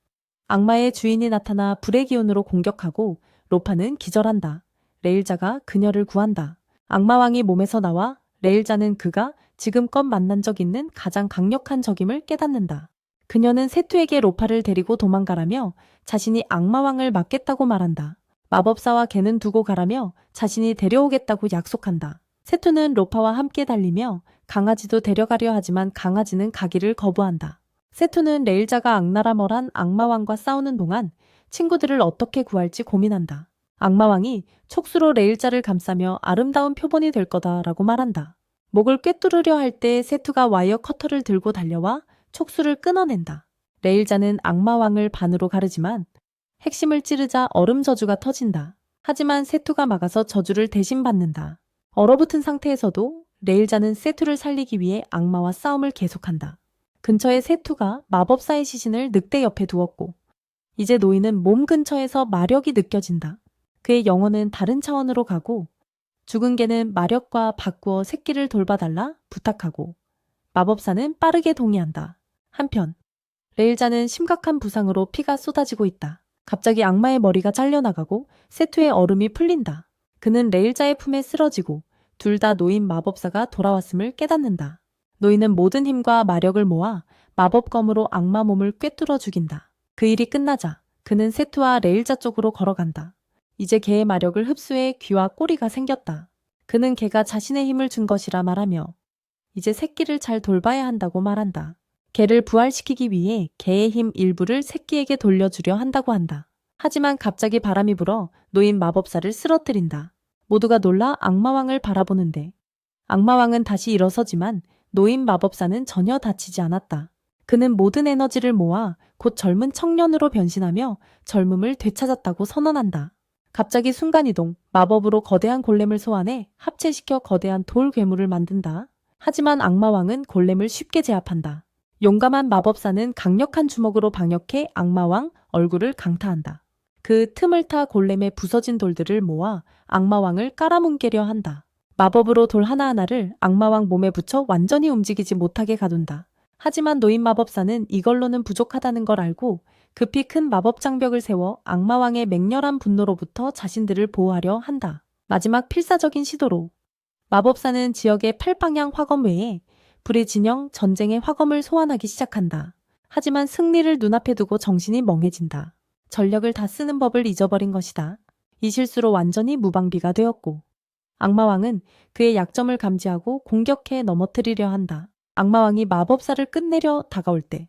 악마의 주인이 나타나 불의 기운으로 공격하고 로파는 기절한다. 레일자가 그녀를 구한다. 악마왕이 몸에서 나와 레일자는 그가 지금껏 만난 적 있는 가장 강력한 적임을 깨닫는다. 그녀는 세투에게 로파를 데리고 도망가라며 자신이 악마왕을 막겠다고 말한다. 마법사와 개는 두고 가라며 자신이 데려오겠다고 약속한다. 세투는 로파와 함께 달리며 강아지도 데려가려 하지만 강아지는 가기를 거부한다. 세투는 레일자가 악나라멀한 악마왕과 싸우는 동안 친구들을 어떻게 구할지 고민한다. 악마왕이 촉수로 레일자를 감싸며 아름다운 표본이 될 거다라고 말한다. 목을 꿰뚫으려 할 때 세투가 와이어 커터를 들고 달려와 촉수를 끊어낸다. 레일자는 악마왕을 반으로 가르지만 핵심을 찌르자 얼음 저주가 터진다. 하지만 세투가 막아서 저주를 대신 받는다. 얼어붙은 상태에서도 레일자는 세투를 살리기 위해 악마와 싸움을 계속한다. 근처에 세투가 마법사의 시신을 늑대 옆에 두었고 이제 노인은 몸 근처에서 마력이 느껴진다. 그의 영혼은 다른 차원으로 가고 죽은 개는 마력과 바꾸어 새끼를 돌봐달라 부탁하고 마법사는 빠르게 동의한다. 한편 레일자는 심각한 부상으로 피가 쏟아지고 있다. 갑자기 악마의 머리가 잘려나가고 세투의 얼음이 풀린다. 그는 레일자의 품에 쓰러지고 둘 다 노인 마법사가 돌아왔음을 깨닫는다. 노인은 모든 힘과 마력을 모아 마법검으로 악마 몸을 꿰뚫어 죽인다. 그 일이 끝나자 그는 세투와 레일자 쪽으로 걸어간다. 이제 개의 마력을 흡수해 귀와 꼬리가 생겼다. 그는 개가 자신의 힘을 준 것이라 말하며 이제 새끼를 잘 돌봐야 한다고 말한다. 개를 부활시키기 위해 개의 힘 일부를 새끼에게 돌려주려 한다고 한다. 하지만 갑자기 바람이 불어 노인 마법사를 쓰러뜨린다. 모두가 놀라 악마왕을 바라보는데 악마왕은 다시 일어서지만 노인 마법사는 전혀 다치지 않았다. 그는 모든 에너지를 모아 곧 젊은 청년으로 변신하며 젊음을 되찾았다고 선언한다. 갑자기 순간이동, 마법으로 거대한 골렘을 소환해 합체시켜 거대한 돌 괴물을 만든다. 하지만 악마왕은 골렘을 쉽게 제압한다. 용감한 마법사는 강력한 주먹으로 방역해 악마왕 얼굴을 강타한다. 그 틈을 타 골렘의 부서진 돌들을 모아 악마왕을 깔아뭉개려 한다. 마법으로 돌 하나하나를 악마왕 몸에 붙여 완전히 움직이지 못하게 가둔다. 하지만 노인 마법사는 이걸로는 부족하다는 걸 알고 급히 큰 마법 장벽을 세워 악마왕의 맹렬한 분노로부터 자신들을 보호하려 한다. 마지막 필사적인 시도로 마법사는 지역의 8방향 화검 외에 불의 진영 전쟁의 화검을 소환하기 시작한다. 하지만 승리를 눈앞에 두고 정신이 멍해진다. 전력을 다 쓰는 법을 잊어버린 것이다. 이 실수로 완전히 무방비가 되었고 악마왕은 그의 약점을 감지하고 공격해 넘어뜨리려 한다. 악마왕이 마법사를 끝내려 다가올 때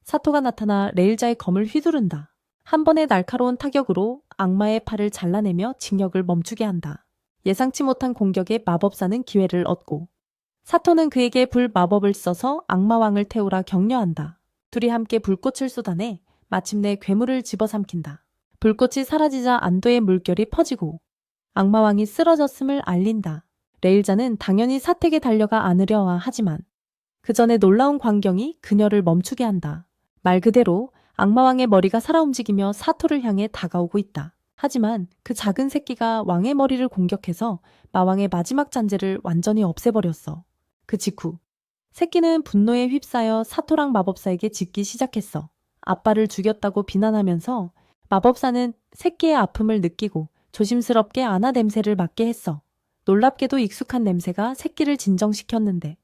사토가 나타나 레일자의 검을 휘두른다. 한 번의 날카로운 타격으로 악마의 팔을 잘라내며 징역을 멈추게 한다. 예상치 못한 공격에 마법사는 기회를 얻고 사토는 그에게 불 마법을 써서 악마왕을 태우라 격려한다. 둘이 함께 불꽃을 쏟아내 마침내 괴물을 집어삼킨다. 불꽃이 사라지자 안도의 물결이 퍼지고 악마왕이 쓰러졌음을 알린다. 레일자는 당연히 사택에 달려가 안으려 하지만 그 전에 놀라운 광경이 그녀를 멈추게 한다. 말 그대로 악마왕의 머리가 살아 움직이며 사토를 향해 다가오고 있다. 하지만 그 작은 새끼가 왕의 머리를 공격해서 마왕의 마지막 잔재를 완전히 없애버렸어. 그 직후 새끼는 분노에 휩싸여 사토랑 마법사에게 짖기 시작했어. 아빠를 죽였다고 비난하면서 마법사는 새끼의 아픔을 느끼고 조심스럽게 아나 냄새를 맡게 했어. 놀랍게도 익숙한 냄새가 새끼를 진정시켰는데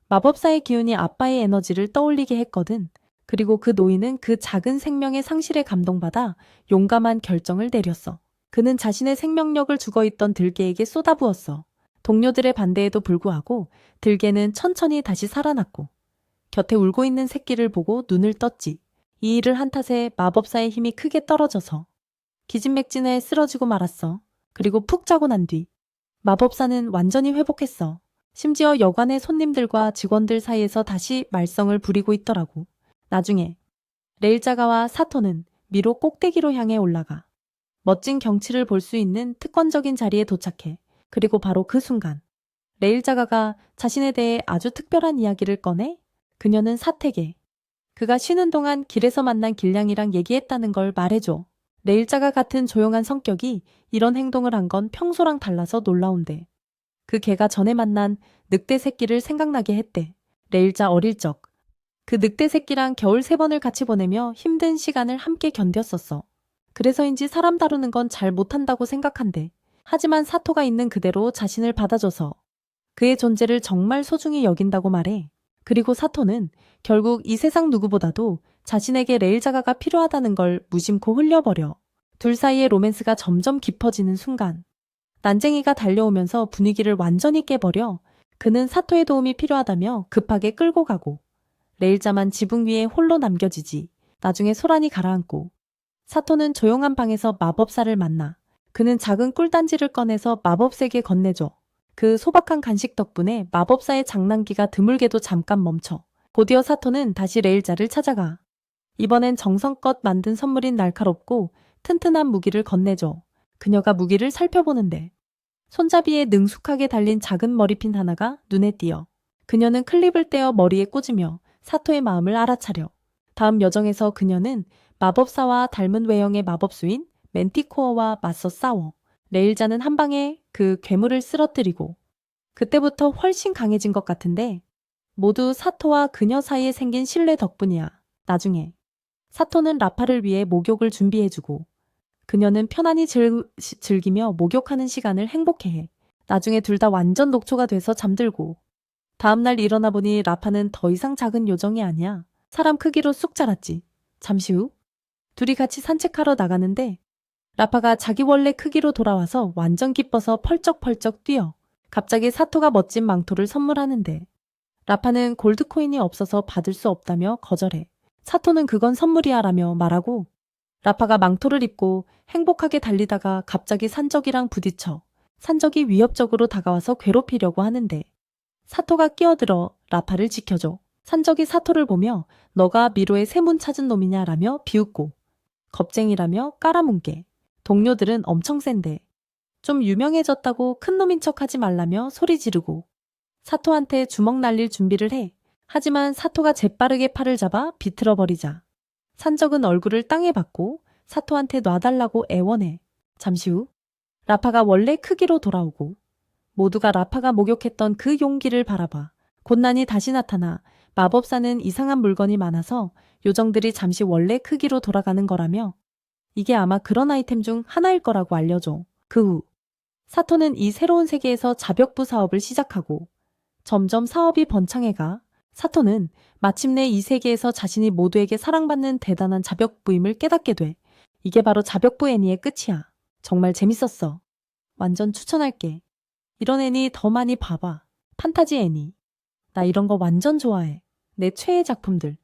마법사의 기운이 아빠의 에너지를 떠올리게 했거든. 그리고 그 노인은 그 작은 생명의 상실에 감동받아 용감한 결정을 내렸어. 그는 자신의 생명력을 죽어있던 들개에게 쏟아부었어. 동료들의 반대에도 불구하고 들개는 천천히 다시 살아났고 곁에 울고 있는 새끼를 보고 눈을 떴지. 이 일을 한 탓에 마법사의 힘이 크게 떨어져서 기진맥진해 쓰러지고 말았어. 그리고 푹 자고 난 뒤 마법사는 완전히 회복했어. 심지어 여관의 손님들과 직원들 사이에서 다시 말썽을 부리고 있더라고. 나중에 레일자가와 사토는 미로 꼭대기로 향해 올라가 멋진 경치를 볼 수 있는 특권적인 자리에 도착해. 그리고 바로 그 순간 레일자가가 자신에 대해 아주 특별한 이야기를 꺼내 그녀는 사택에 그가 쉬는 동안 길에서 만난 길냥이랑 얘기했다는 걸 말해줘. 레일자가 같은 조용한 성격이 이런 행동을 한 건 평소랑 달라서 놀라운데 그 개가 전에 만난 늑대 새끼를 생각나게 했대. 레일자 어릴 적 그 늑대 새끼랑 겨울 3번을 같이 보내며 힘든 시간을 함께 견뎠었어. 그래서인지 사람 다루는 건 잘 못한다고 생각한대. 하지만 사토가 있는 그대로 자신을 받아줘서 그의 존재를 정말 소중히 여긴다고 말해. 그리고 사토는 결국 이 세상 누구보다도 자신에게 레일자가가 필요하다는 걸 무심코 흘려버려. 둘 사이의 로맨스가 점점 깊어지는 순간 난쟁이가 달려오면서 분위기를 완전히 깨버려. 그는 사토의 도움이 필요하다며 급하게 끌고 가고 레일자만 지붕 위에 홀로 남겨지지. 나중에 소란이 가라앉고 사토는 조용한 방에서 마법사를 만나. 그는 작은 꿀단지를 꺼내서 마법세계에 건네줘. 그 소박한 간식 덕분에 마법사의 장난기가 드물게도 잠깐 멈춰. 곧이어 사토는 다시 레일자를 찾아가. 이번엔 정성껏 만든 선물인 날카롭고 튼튼한 무기를 건네줘. 그녀가 무기를 살펴보는데 손잡이에 능숙하게 달린 작은 머리핀 하나가 눈에 띄어. 그녀는 클립을 떼어 머리에 꽂으며 사토의 마음을 알아차려. 다음 여정에서 그녀는 마법사와 닮은 외형의 마법수인 맨티코어와 맞서 싸워. 레일자는 한 방에 그 괴물을 쓰러뜨리고 그때부터 훨씬 강해진 것 같은데 모두 사토와 그녀 사이에 생긴 신뢰 덕분이야. 나중에 사토는 라파를 위해 목욕을 준비해주고 그녀는 편안히 즐기며 목욕하는 시간을 행복해해. 나중에 둘 다 완전 녹초가 돼서 잠들고 다음날 일어나 보니 라파는 더 이상 작은 요정이 아니야. 사람 크기로 쑥 자랐지. 잠시 후 둘이 같이 산책하러 나가는데 라파가 자기 원래 크기로 돌아와서 완전 기뻐서 펄쩍펄쩍 뛰어. 갑자기 사토가 멋진 망토를 선물하는데 라파는 골드코인이 없어서 받을 수 없다며 거절해. 사토는 그건 선물이야 라며 말하고 라파가 망토를 입고 행복하게 달리다가 갑자기 산적이랑 부딪혀 산적이 위협적으로 다가와서 괴롭히려고 하는데 사토가 끼어들어 라파를 지켜줘. 산적이 사토를 보며 너가 미로의 세문 찾은 놈이냐 라며 비웃고 겁쟁이라며 깔아뭉개. 동료들은 엄청 센데 좀 유명해졌다고 큰 놈인 척하지 말라며 소리 지르고 사토한테 주먹 날릴 준비를 해. 하지만 사토가 재빠르게 팔을 잡아 비틀어버리자 산적은 얼굴을 땅에 박고 사토한테 놔달라고 애원해. 잠시 후 라파가 원래 크기로 돌아오고 모두가 라파가 목욕했던 그 용기를 바라봐 곤란이 다시 나타나 마법사는 이상한 물건이 많아서 요정들이 잠시 원래 크기로 돌아가는 거라며 이게 아마 그런 아이템 중 하나일 거라고 알려줘. 그 후 사토는 이 새로운 세계에서 자벽부 사업을 시작하고 점점 사업이 번창해가 사토는 마침내 이 세계에서 자신이 모두에게 사랑받는 대단한 자벽부임을 깨닫게 돼. 이게 바로 자벽부 애니의 끝이야. 정말 재밌었어. 완전 추천할게. 이런 애니 더 많이 봐봐. 판타지 애니. 나 이런 거 완전 좋아해. 내 최애 작품들.